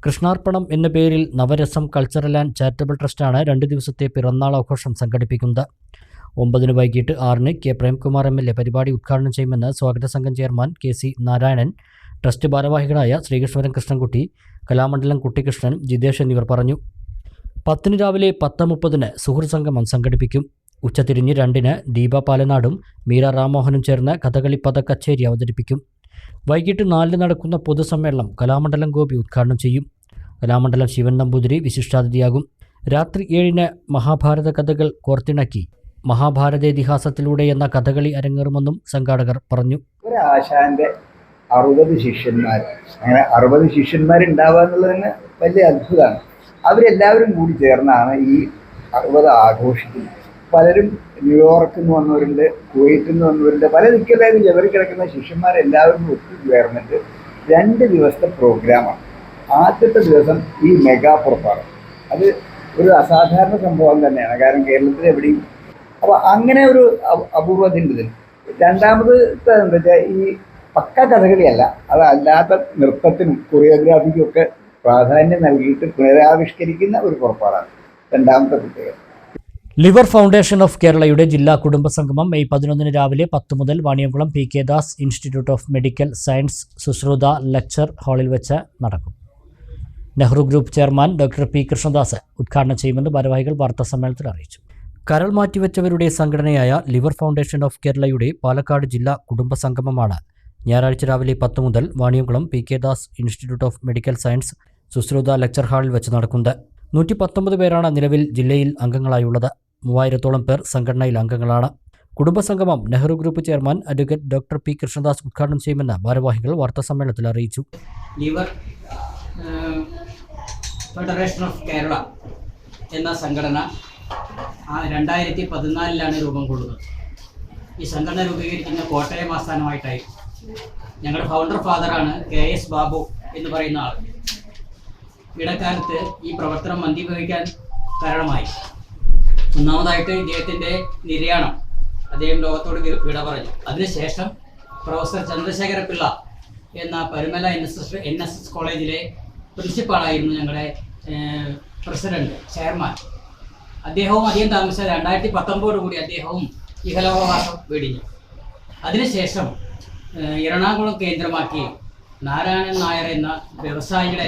കൃഷ്ണാർപ്പണം എന്ന പേരിൽ നവരസം കൾച്ചറൽ ആൻഡ് ചാരിറ്റബിൾ ട്രസ്റ്റാണ് 2 ദിവസത്തെ പിറന്നാൾ ആഘോഷം സംഘടിപ്പിക്കുന്നത്. 9 വൈകിട്ട് 6 കെ പ്രേംകുമാർ MLA പരിപാടി ഉദ്ഘാടനം ചെയ്യുമെന്ന് സ്വാഗത സംഘം ചെയർമാൻ KC നാരായണൻ, ട്രസ്റ്റ് ഭാരവാഹികളായ ശ്രീകൃഷ്ണപുരം കൃഷ്ണൻകുട്ടി, കലാമണ്ഡലം കുട്ടിക്കൃഷ്ണൻ, ജിതേഷ് എന്നിവർ പറഞ്ഞു. 10 രാവിലെ 10:30 സുഹൃത്ത് സംഗമം സംഘടിപ്പിക്കും. ഉച്ചതിരിഞ്ഞ് 2 ദീപ പാലനാടും മീര റാമോഹനും ചേർന്ന് കഥകളി പദക്കച്ചേരി അവതരിപ്പിക്കും. വൈകിട്ട് 4 നടക്കുന്ന പൊതുസമ്മേളനം കലാമണ്ഡലം ഗോപി ഉദ്ഘാടനം ചെയ്യും. കലാമണ്ഡലം ശിവൻ നമ്പൂതിരി വിശിഷ്ടാതിഥിയാകും. രാത്രി 7 മഹാഭാരത കഥകൾ കോർത്തിണക്കി മഹാഭാരതേതിഹാസത്തിലൂടെ എന്ന കഥകളി അരങ്ങേറുമെന്നും സംഘാടകർ പറഞ്ഞു. ഒരു ആശാന്റെ 60 ശിഷ്യന്മാർ, അങ്ങനെ 60 ശിഷ്യന്മാരുണ്ടാവുക എന്നുള്ളത് തന്നെ വലിയ അത്ഭുതമാണ്. അവരെല്ലാവരും കൂടി ചേർന്നാണ് ഈ 60 ആഘോഷിക്കുന്നത്. പലരും ന്യൂയോർക്കിൽ നിന്ന് വന്നവരുണ്ട്, കുവൈറ്റിൽ നിന്ന് വന്നവരുണ്ട്, പല ദിക്കിലായാലും ജവറി കിടക്കുന്ന ശിഷ്യന്മാരെല്ലാവരും ഒത്തുചേർന്നിട്ട് 2 ദിവസത്തെ പ്രോഗ്രാമാണ്. ആദ്യത്തെ ദിവസം ഈ മെഗാ പുറപ്പാട്, അത് ഒരു അസാധാരണ സംഭവം തന്നെയാണ്. കാരണം കേരളത്തിൽ എവിടെയും അപ്പോൾ അങ്ങനെ ഒരു അപൂർവതയുണ്ട് ഇതിന്. രണ്ടാമത് എന്താ വെച്ചാൽ ഈ പക്ക കഥകളിയല്ല, അതല്ലാത്ത നൃത്തത്തിനും കൊറിയോഗ്രാഫിക്കും ഒക്കെ പ്രാധാന്യം നൽകിയിട്ട് പുനരാവിഷ്കരിക്കുന്ന ഒരു പുറപ്പാടാണ് രണ്ടാമത്തെ പ്രത്യേകത. ലിവർ ഫൗണ്ടേഷൻ ഓഫ് കേരളയുടെ ജില്ലാ കുടുംബ സംഗമം മെയ് 11 രാവിലെ 10 മുതൽ Vaniyamkulam PK Das institute of medical science Sushruta lecture ഹാളിൽ വെച്ച് നടക്കും. Nehru group chairman doctor P Krishnadas ഉദ്ഘാടനം ചെയ്യുമെന്ന് ഭാരവാഹികൾ വാർത്താ സമ്മേളനത്തിൽ അറിയിച്ചു. കരൾ മാറ്റിവെച്ചവരുടെ സംഘടനയായ ലിവർ ഫൗണ്ടേഷൻ ഓഫ് കേരളയുടെ പാലക്കാട് ജില്ലാ കുടുംബ സംഗമമാണ് ഞായറാഴ്ച രാവിലെ 10 മുതൽ Vaniyamkulam PK Das institute of medical science Sushruta lecture ഹാളിൽ വെച്ച് നടക്കുന്നത്. 119 പേരാണ് നിലവിൽ ജില്ലയിൽ അംഗങ്ങളായുള്ളത്. 3000-ഓളം പേർ സംഘടനയിൽ അംഗങ്ങളാണ്. കുടുംബസംഗമം Nehru group chairman advocate doctor P Krishnadas ഉദ്ഘാടനം ചെയ്യുമെന്ന് ഭാരവാഹികൾ വാർത്താ സമ്മേളനത്തിൽ അറിയിച്ചു. ലിവർ ഫെഡറേഷൻ ഓഫ് കേരള എന്ന സംഘടന 2014 രൂപം കൊള്ളുന്നത്. ഈ സംഘടന രൂപീകരിക്കുന്ന കോട്ടയം ആസ്ഥാനമായിട്ടായി. ഞങ്ങളുടെ ഫൗണ്ടർ ഫാദറാണ് KS ബാബു എന്ന് പറയുന്ന ആൾ. ഇടക്കാലത്ത് ഈ പ്രവർത്തനം മന്ദീഭവിക്കാൻ കാരണമായി. ഒന്നാമതായിട്ട് ഇദ്ദേഹത്തിൻ്റെ നിര്യാണം, അദ്ദേഹം ലോകത്തോട് വിട പറഞ്ഞു. അതിനുശേഷം പ്രൊഫസർ ചന്ദ്രശേഖര പിള്ള എന്ന പരുമല NSS കോളേജിലെ പ്രിൻസിപ്പാളായിരുന്നു ഞങ്ങളുടെ പ്രസിഡന്റ്, ചെയർമാൻ. അദ്ദേഹവും അധികം താമസിച്ച 2019 കൂടി അദ്ദേഹവും ഇഹലോകവാസം വെടിഞ്ഞു. അതിനുശേഷം എറണാകുളം കേന്ദ്രമാക്കി നാരായണൻ നായർ എന്ന വ്യവസായിയുടെ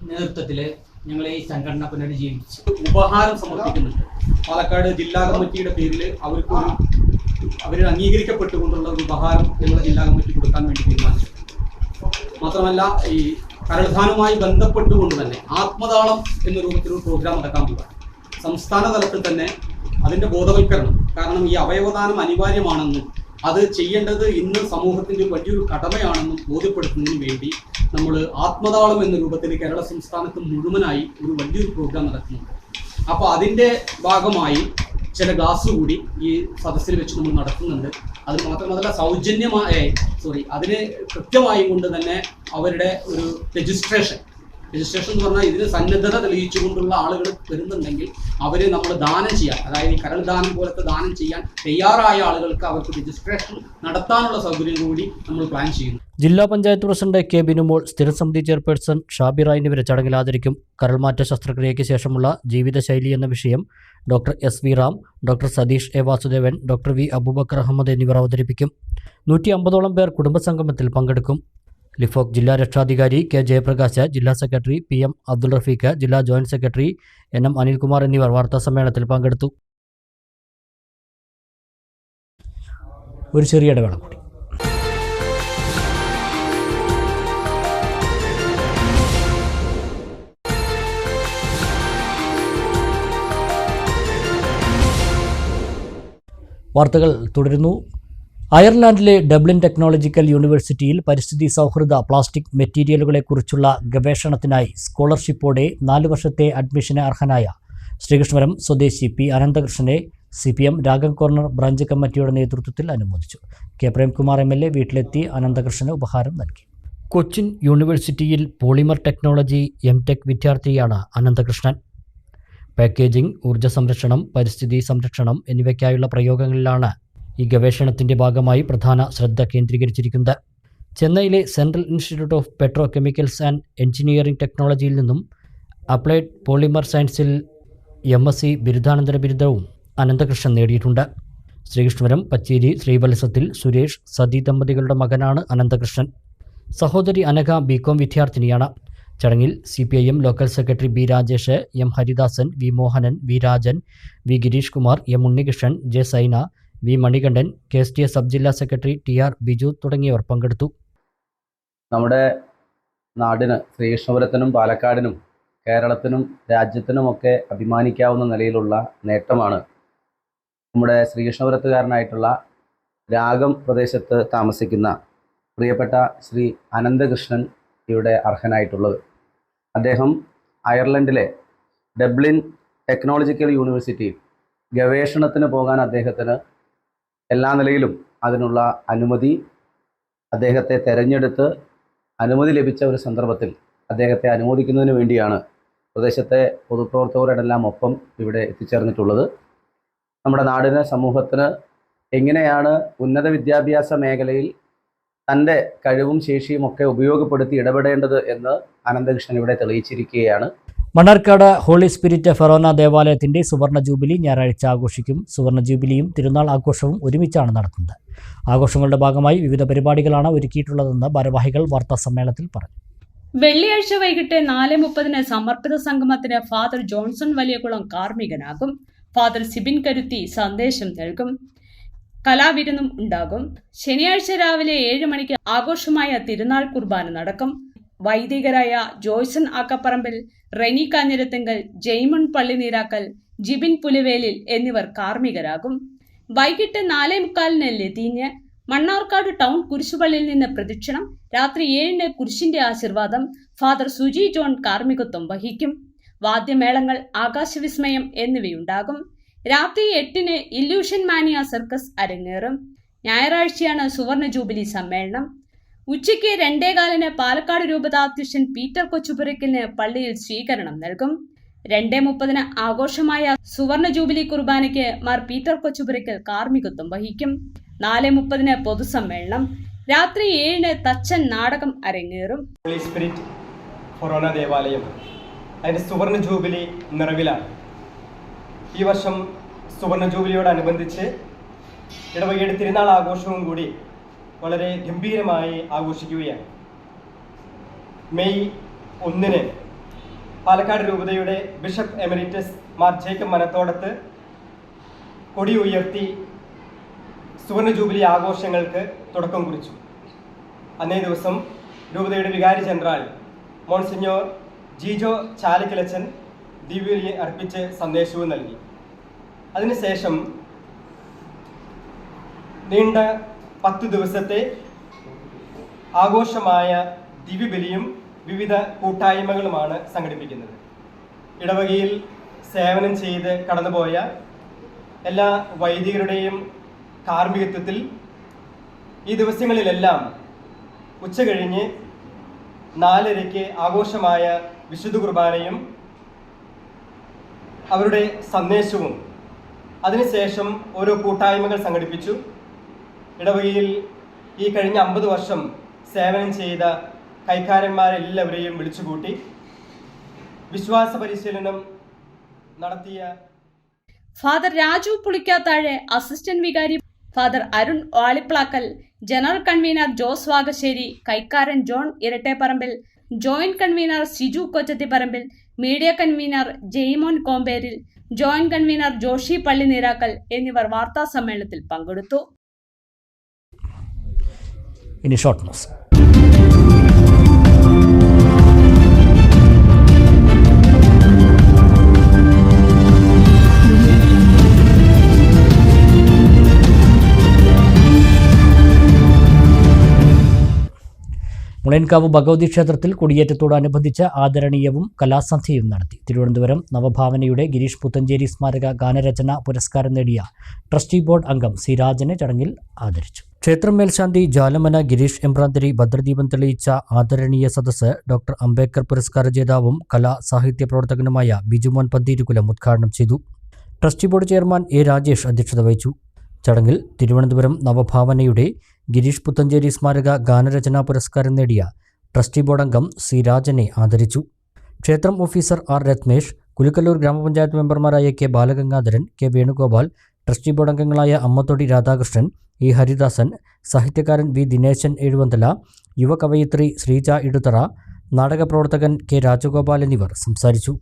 നേതൃത്വത്തിൽ ഞങ്ങൾ ഈ സംഘടന പുനരുജ്ജീവിച്ചു. ഉപഹാരം സമർപ്പിക്കുന്നുണ്ട്. പാലക്കാട് ജില്ലാ കമ്മിറ്റിയുടെ പേരിൽ അവർ അംഗീകരിക്കപ്പെട്ടുകൊണ്ടുള്ള ഒരു ഉപഹാരം ഞങ്ങൾ ജില്ലാ കമ്മിറ്റി കൊടുക്കാൻ വേണ്ടി തീരുമാനിച്ചു. മാത്രമല്ല, ഈ കരൾദാനവുമായി ബന്ധപ്പെട്ടുകൊണ്ട് തന്നെ ആത്മതാളം എന്ന രൂപത്തിലൊരു പ്രോഗ്രാം നടക്കാൻ പോകുക. സംസ്ഥാന തലത്തിൽ തന്നെ അതിൻ്റെ ബോധവൽക്കരണം, കാരണം ഈ അവയവദാനം അനിവാര്യമാണെന്നും അത് ചെയ്യേണ്ടത് ഇന്ന് സമൂഹത്തിൻ്റെ വലിയൊരു കടമയാണെന്നും ബോധ്യപ്പെടുത്തുന്നതിന് വേണ്ടി നമ്മൾ ആത്മതാളം എന്ന രൂപത്തിൽ കേരള സംസ്ഥാനത്ത് മുഴുവനായി ഒരു വലിയൊരു പ്രോഗ്രാം നടത്തുന്നുണ്ട്. അപ്പോൾ അതിൻ്റെ ഭാഗമായി ചില ക്ലാസ് കൂടി ഈ സദസ്സിൽ വെച്ച് നമ്മൾ നടത്തുന്നുണ്ട്. അത് മാത്രമല്ല അതിന് കൃത്യമായും കൊണ്ട് തന്നെ അവരുടെ ഒരു രജിസ്ട്രേഷൻ എന്ന് പറഞ്ഞാൽ ഇതിന് സന്നദ്ധത തെളിയിച്ചുകൊണ്ടുള്ള ആളുകൾ വരുന്നുണ്ടെങ്കിൽ അവരെ നമ്മൾ ദാനം ചെയ്യാൻ, അതായത് ഈ കരൾ ദാനം പോലത്തെ ദാനം ചെയ്യാൻ തയ്യാറായ ആളുകൾക്ക് അവർക്ക് രജിസ്ട്രേഷൻ നടത്താനുള്ള സൗകര്യം കൂടി നമ്മൾ പ്ലാൻ ചെയ്യുന്നു. ജില്ലാ പഞ്ചായത്ത് പ്രസിഡന്റ് കെ ബിനുമോൾ, സ്ഥിരസമിതി ചെയർപേഴ്സൺ ഷാബിറ എന്നിവരെ ചടങ്ങിൽ ആദരിക്കും. കരൾമാറ്റ ശസ്ത്രക്രിയയ്ക്ക് ശേഷമുള്ള ജീവിതശൈലി എന്ന വിഷയം doctor S V Ram, doctor Satheesh A Vasudevan, doctor V Abubakar Ahammed എന്നിവർ അവതരിപ്പിക്കും. 150ഓളം പേർ കുടുംബസംഗമത്തിൽ പങ്കെടുക്കും. ലിഫോക് ജില്ലാ രക്ഷാധികാരി കെ ജയപ്രകാശ്, ജില്ലാ secretary P M Abdul Rafeeq, ജില്ലാ joint secretary N M Anilkumar എന്നിവർ വാർത്താസമ്മേളനത്തിൽ പങ്കെടുത്തു. ഒരു ചെറിയ ഇടവേള കൂടി. വാർത്തകൾ തുടരുന്നു. അയർലാൻഡിലെ ഡബ്ലിൻ ടെക്നോളജിക്കൽ യൂണിവേഴ്സിറ്റിയിൽ പരിസ്ഥിതി സൗഹൃദ പ്ലാസ്റ്റിക് മെറ്റീരിയലുകളെക്കുറിച്ചുള്ള ഗവേഷണത്തിനായി സ്കോളർഷിപ്പോടെ 4 വർഷത്തെ അഡ്മിഷന് അർഹനായ ശ്രീകൃഷ്ണപുരം സ്വദേശി പി അനന്തകൃഷ്ണനെ CPM രാഗം കോർണർ ബ്രാഞ്ച് കമ്മിറ്റിയുടെ നേതൃത്വത്തിൽ അനുമോദിച്ചു. കെ പ്രേംകുമാർ MLA വീട്ടിലെത്തി അനന്തകൃഷ്ണന് ഉപഹാരം നൽകി. കൊച്ചിൻ യൂണിവേഴ്സിറ്റിയിൽ പോളിമർ ടെക്നോളജി M.Tech വിദ്യാർത്ഥിയാണ് അനന്തകൃഷ്ണൻ. പാക്കേജിംഗ്, ഊർജ്ജ സംരക്ഷണം, പരിസ്ഥിതി സംരക്ഷണം എന്നിവയ്ക്കായുള്ള പ്രയോഗങ്ങളിലാണ് ഈ ഗവേഷണത്തിൻ്റെ ഭാഗമായി പ്രധാന ശ്രദ്ധ കേന്ദ്രീകരിച്ചിരിക്കുന്നത്. ചെന്നൈയിലെ central institute of petrochemicals and engineering ടെക്നോളജിയിൽ നിന്നും അപ്ലൈഡ് പോളിമർ സയൻസിൽ MSc ബിരുദാനന്തര ബിരുദവും അനന്തകൃഷ്ണൻ നേടിയിട്ടുണ്ട്. ശ്രീകൃഷ്ണപുരം പച്ചേരി ശ്രീവത്സത്തിൽ സുരേഷ് സതി ദമ്പതികളുടെ മകനാണ് അനന്തകൃഷ്ണൻ. സഹോദരി അനഘ BCom വിദ്യാർത്ഥിനിയാണ്. ചടങ്ങിൽ CPIM local secretary B Rajesh, M Haridasan, V Mohanan, V Rajan, V Girish Kumar, M Unnikrishnan, J Saina, V Manikandan, KSTS sub ജില്ലാ സെക്രട്ടറി TR ബിജു തുടങ്ങിയവർ പങ്കെടുത്തു. നമ്മുടെ നാടിന്, ശ്രീകൃഷ്ണപുരത്തിനും പാലക്കാടിനും കേരളത്തിനും രാജ്യത്തിനുമൊക്കെ അഭിമാനിക്കാവുന്ന നിലയിലുള്ള നേട്ടമാണ് നമ്മുടെ ശ്രീകൃഷ്ണപുരത്തുകാരനായിട്ടുള്ള രാഗം പ്രദേശത്ത് താമസിക്കുന്ന പ്രിയപ്പെട്ട ശ്രീ അനന്തകൃഷ്ണൻ ഇവിടെ അർഹനായിട്ടുള്ളത്. അദ്ദേഹം അയർലൻഡിലെ ഡബ്ലിൻ ടെക്നോളജിക്കൽ യൂണിവേഴ്സിറ്റിയിൽ ഗവേഷണത്തിന് പോകാൻ അദ്ദേഹത്തിന് എല്ലാ നിലയിലും അതിനുള്ള അനുമതി, അദ്ദേഹത്തെ തിരഞ്ഞെടുത്ത് അനുമതി ലഭിച്ച ഒരു സന്ദർഭത്തിൽ അദ്ദേഹത്തെ അനുമോദിക്കുന്നതിന് വേണ്ടിയാണ് പ്രദേശത്തെ പൊതുപ്രവർത്തകരുടെല്ലാം ഒപ്പം ഇവിടെ എത്തിച്ചേർന്നിട്ടുള്ളത്. നമ്മുടെ നാടിന്, സമൂഹത്തിന് എങ്ങനെയാണ് ഉന്നത വിദ്യാഭ്യാസ മേഖലയിൽ തൻ്റെ കഴിവും ശേഷിയും ഒക്കെ ഉപയോഗപ്പെടുത്തി ഇടപെടേണ്ടത് എന്ന് അനന്തകൃഷ്ണൻ ഇവിടെ തെളിയിച്ചിരിക്കുകയാണ്. മണ്ണാർക്കാട് ഹോളി സ്പിരിറ്റ് ഫെറോന ദേവാലയത്തിൻ്റെ സുവർണ ജൂബിലി ഞായറാഴ്ച ആഘോഷിക്കും. സുവർണ ജൂബിലിയും തിരുനാൾ ആഘോഷവും ഒരുമിച്ചാണ് നടക്കുന്നത്. ആഘോഷങ്ങളുടെ ഭാഗമായി വിവിധ പരിപാടികളാണ് ഒരുക്കിയിട്ടുള്ളതെന്ന് ഭാരവാഹികൾ വാർത്താസമ്മേളനത്തിൽ പറഞ്ഞു. വെള്ളിയാഴ്ച വൈകിട്ട് 4:30 സമർപ്പിത സംഗമത്തിന് ഫാദർ ജോൺസൺ വലിയകുളം കാർമ്മികനാകും. ഫാദർ സിബിൻ കരുത്തി സന്ദേശം നൽകും. കലാവിരുന്നും ഉണ്ടാകും. ശനിയാഴ്ച രാവിലെ 7 മണിക്ക് ആഘോഷമായ തിരുനാൾ കുർബാന നടക്കും. വൈദികരായ ജോയ്സൺ ആക്കപ്പറമ്പിൽ, റെനി കാഞ്ഞിരത്തിങ്കൽ, ജെയ്മൺ പള്ളിനീരാക്കൽ, ജിബിൻ പുലിവേലിൽ എന്നിവർ കാർമ്മികരാകും. വൈകിട്ട് 4:45 ലതീഞ്ഞ് മണ്ണാർക്കാട് ടൗൺ കുരിശുപള്ളിയിൽ നിന്ന് പ്രദക്ഷിണം. രാത്രി 7 കുരിശിന്റെ ആശീർവാദം. ഫാദർ സുജി ജോൺ കാർമ്മികത്വം വഹിക്കും. വാദ്യമേളങ്ങൾ, ആകാശവിസ്മയം എന്നിവയുണ്ടാകും. രാത്രി 8 ഇല്യൂഷൻ മാനിയ സർക്കസ് അരങ്ങേറും. ഞായറാഴ്ചയാണ് സുവർണ ജൂബിലി സമ്മേളനം. ഉച്ചയ്ക്ക് 2:15 പാലക്കാട് രൂപതാധ്യക്ഷൻ പീറ്റർ കൊച്ചുപുരയ്ക്കലിന് പള്ളിയിൽ സ്വീകരണം നൽകും. 2:30 ആഘോഷമായ സുവർണ ജൂബിലി കുർബാനയ്ക്ക് മാർ പീറ്റർ കൊച്ചുപുരയ്ക്കൽ കാർമ്മികത്വം വഹിക്കും. 4:30 പൊതുസമ്മേളനം. രാത്രി 7 തച്ചൻ നാടകം അരങ്ങേറും. ഹോളി സ്പിരിറ്റ് ഫെറോന ദേവാലയം അതിൻ്റെ സുവർണ ജൂബിലി നിറവിലാണ്. ഈ വർഷം സുവർണ ജൂബിലിയോടനുബന്ധിച്ച് ഇടവകയുടെ തിരുനാൾ ആഘോഷവും കൂടി വളരെ ഗംഭീരമായി ആഘോഷിക്കുകയാണ്. മെയ് 1 പാലക്കാട് രൂപതയുടെ bishop emeritus Mar Jacob Manathodath കൊടി ഉയർത്തി സുവർണ ജൂബിലി ആഘോഷങ്ങൾക്ക് തുടക്കം കുറിച്ചു. അന്നേ ദിവസം രൂപതയുടെ വികാരി ജനറൽ മോൺസിഞ്ഞോർ ജീജോ ചാലക്കിലച്ചൻ ദിവ്യബലി അർപ്പിച്ച് സന്ദേശവും നൽകി. അതിനുശേഷം നീണ്ട 10 ദിവസത്തെ ആഘോഷമായ ദിവ്യബലിയും വിവിധ കൂട്ടായ്മകളുമാണ് സംഘടിപ്പിക്കുന്നത്. ഇടവകയിൽ സേവനം ചെയ്ത് കടന്നുപോയ എല്ലാ വൈദികരുടെയും കാർമ്മികത്വത്തിൽ ഈ ദിവസങ്ങളിലെല്ലാം ഉച്ചകഴിഞ്ഞ് 4:30 ആഘോഷമായ വിശുദ്ധ കുർബാനയും അവരുടെ സന്ദേശവും അതിനുശേഷം ഓരോ കൂട്ടായ്മകൾ സംഘടിപ്പിച്ചു. ഇടവകയിൽ ഈ കഴിഞ്ഞ 50 വർഷം സേവനം ചെയ്ത കൈക്കാരന്മാരെല്ലാവരെയും വിളിച്ചുകൂട്ടി വിശ്വാസ പരിശീലനം നടത്തിയ ഫാദർ രാജു പുളിക്കാത്താഴെ, അസിസ്റ്റന്റ് വികാരി father Arun Valiplackal, general convener Jose Vakasseri, കൈക്കാരൻ John Irattepparambil, joint convener Siju Kochathiparambil, media convener Jaimon Komperil, joint convener Joshy Pallineerackal എന്നിവർ വാർത്താ സമ്മേളനത്തിൽ പങ്കെടുത്തു. ഇനി ഷോർട്ട് ന്യൂസ്. മുളയൻകാവ് ഭഗവതി ക്ഷേത്രത്തിൽ കൊടിയേറ്റത്തോടനുബന്ധിച്ച് ആദരണീയവും കലാസന്ധ്യയും നടത്തി. തിരുവനന്തപുരം നവഭാവനയുടെ ഗിരീഷ് പുത്തഞ്ചേരി സ്മാരക ഗാനരചന പുരസ്കാരം നേടിയ ട്രസ്റ്റി ബോർഡ് അംഗം സി രാജനെ ചടങ്ങിൽ ആദരിച്ചു. ക്ഷേത്രം മേൽശാന്തി ജാലമന ഗിരീഷ് എമ്പ്രാന്തരി ഭദ്രദീപം തെളിയിച്ച ആദരണീയ സദസ്സ് ഡോക്ടർ അംബേദ്കർ പുരസ്കാര ജേതാവും കലാ സാഹിത്യ പ്രവർത്തകനുമായ ബിജുമോൻ പന്തീരുകുലം ഉദ്ഘാടനം ചെയ്തു. Trustee board chairman A Rajesh അധ്യക്ഷത വഹിച്ചു. ചടങ്ങിൽ തിരുവനന്തപുരം നവഭാവനയുടെ ഗിരീഷ് പുത്തഞ്ചേരി സ്മാരക ഗാനരചനാ പുരസ്കാരം നേടിയ ട്രസ്റ്റി ബോർഡ് അംഗം സി രാജനെ ആദരിച്ചു. ക്ഷേത്രം ഓഫീസർ ആർ രത്നേഷ്, കുലുക്കല്ലൂർ ഗ്രാമപഞ്ചായത്ത് മെമ്പർമാരായ K Balagangadharan, K Venugopal, trustee board അംഗങ്ങളായ അമ്മത്തൊടി രാധാകൃഷ്ണൻ, ഇ ഹരിദാസൻ, സാഹിത്യകാരൻ വി ദിനേശൻ എഴുവന്തല, യുവകവയിത്രി ശ്രീജ ഇടുത്തറ, നാടകപ്രവർത്തകൻ കെ രാജഗോപാൽ എന്നിവർ സംസാരിച്ചു.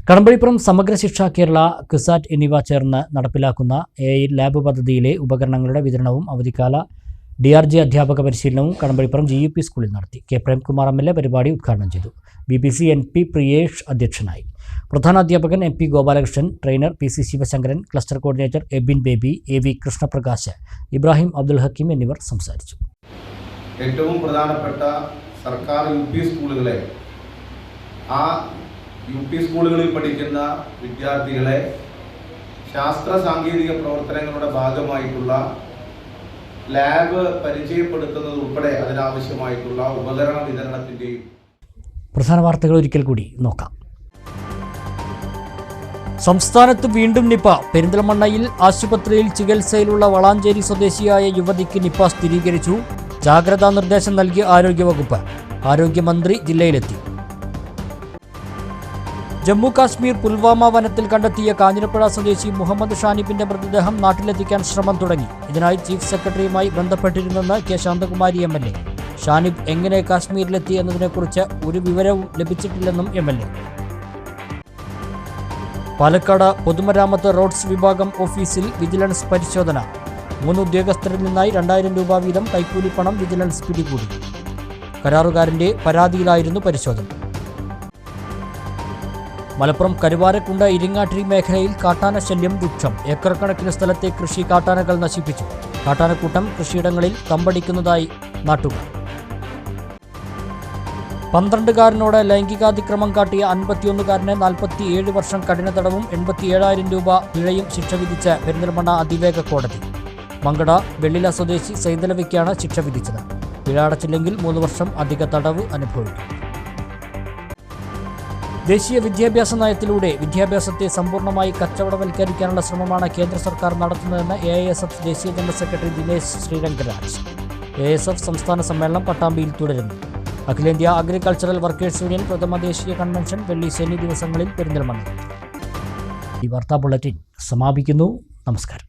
കടമ്പഴിപ്പുറം സമഗ്ര ശിക്ഷ കേരള, ക്വിസാറ്റ് എന്നിവ ചേർന്ന് നടപ്പിലാക്കുന്ന AI ലാബ് പദ്ധതിയിലെ ഉപകരണങ്ങളുടെ വിതരണവും അവധിക്കാല DRG അധ്യാപക പരിശീലനവും കടമ്പഴിപ്പുറം GUP സ്കൂളിൽ നടത്തി. കെ പ്രേംകുമാർ MLA പരിപാടി ഉദ്ഘാടനം ചെയ്തു. BBC NP പ്രിയേഷ് അധ്യക്ഷനായി. പ്രധാന അധ്യാപകൻ MP Gopalakrishnan, trainer PC Sivasankaran, cluster coordinator Ebin Baby, AV Krishnaprakash, Ibrahim Abdul Hakeem എന്നിവർ സംസാരിച്ചു. ഏറ്റവും പ്രധാനപ്പെട്ട സർക്കാർ UP സ്കൂളുകളെ, ആ UP സ്കൂളുകളിൽ പഠിക്കുന്ന വിദ്യാർത്ഥികളെ ശാസ്ത്ര സാങ്കേതിക പ്രവർത്തനങ്ങളുടെ ഭാഗമായിട്ടുള്ള ലാബ് പരിചയപ്പെടുത്തുന്നത് ഉൾപ്പെടെ അതിനാവശ്യമായിട്ടുള്ള ഉപകരണ വിതരണത്തിൻ്റെയും. പ്രധാന വാർത്തകൾ ഒരിക്കൽ കൂടി നോക്കാം. സംസ്ഥാനത്ത് വീണ്ടും നിപ. പെരിന്തൽമണ്ണയിൽ ആശുപത്രിയിൽ ചികിത്സയിലുള്ള വളാഞ്ചേരി സ്വദേശിയായ യുവതിക്ക് നിപ സ്ഥിരീകരിച്ചു. ജാഗ്രതാ നിർദ്ദേശം നൽകിയ ആരോഗ്യവകുപ്പ്. ആരോഗ്യമന്ത്രി ജില്ലയിലെത്തി. ജമ്മു കാശ്മീർ പുൽവാമ വനത്തിൽ കണ്ടെത്തിയ കാഞ്ഞിരപ്പുഴ സ്വദേശി മുഹമ്മദ് ഷാനിബിന്റെ മൃതദേഹം നാട്ടിലെത്തിക്കാൻ ശ്രമം തുടങ്ങി. ഇതിനായി ചീഫ് സെക്രട്ടറിയുമായി ബന്ധപ്പെട്ടിരുന്നെന്ന് കെ ശാന്തകുമാരി MLA. ഷാനിബ് എങ്ങനെ കാശ്മീരിലെത്തി എന്നതിനെക്കുറിച്ച് ഒരു വിവരവും ലഭിച്ചിട്ടില്ലെന്നും MLA. പാലക്കാട് പൊതുമരാമത്ത് റോഡ്സ് വിഭാഗം ഓഫീസിൽ വിജിലൻസ് പരിശോധന. 3 ഉദ്യോഗസ്ഥരിൽ നിന്നായി 2000 രൂപ വീതം കൈക്കൂലിപ്പണം വിജിലൻസ് പിടികൂടി. കരാറുകാരന്റെ പരാതിയിലായിരുന്നു പരിശോധന. മലപ്പുറം കരുവാരക്കുണ്ട് ഇരിങ്ങാട്ടിരി മേഖലയിൽ കാട്ടാന ശല്യം രൂക്ഷം. ഏക്കർ കണക്കിന് സ്ഥലത്തെ കൃഷി കാട്ടാനകൾ നശിപ്പിച്ചു. കാട്ടാനക്കൂട്ടം കൃഷിയിടങ്ങളിൽ തമ്പടിക്കുന്നതായി നാട്ടുകാർ. 12കാരനോട് ലൈംഗികാതിക്രമം കാട്ടിയ 51കാരന് 47 വർഷം കഠിന തടവും 87,000 രൂപ പിഴയും ശിക്ഷ വിധിച്ച് പെരിന്തൽമണ്ണ അതിവേഗ കോടതി. മങ്കട വെള്ളില സ്വദേശി സൈതലവയ്ക്കാണ് ശിക്ഷ വിധിച്ചത്. പിഴ അടച്ചില്ലെങ്കിൽ 3 വർഷം അധിക തടവ് അനുഭവിക്കും. ദേശീയ വിദ്യാഭ്യാസ നയത്തിലൂടെ വിദ്യാഭ്യാസത്തെ സമ്പൂർണ്ണമായി കച്ചവടവൽക്കരിക്കാനുള്ള ശ്രമമാണ് കേന്ദ്ര സർക്കാർ നടത്തുന്നതെന്ന് AISF ദേശീയ ജനറൽ സെക്രട്ടറി ദിനേശ് ശ്രീരംഗരാജ്. AISF സംസ്ഥാന സമ്മേളനം പട്ടാമ്പിയിൽ തുടരുന്നു. അഖിലേന്ത്യാ അഗ്രികൾച്ചറൽ വർക്കേഴ്സ് യൂണിയൻ പ്രഥമ ദേശീയ കൺവെൻഷൻ വെള്ളി ശനി ദിവസങ്ങളിൽ പെരിന്തൽമണ്ണയിൽ. ഈ വാർത്താ ബുള്ളറ്റിൻ സമാപിക്കുന്നു. നമസ്കാരം.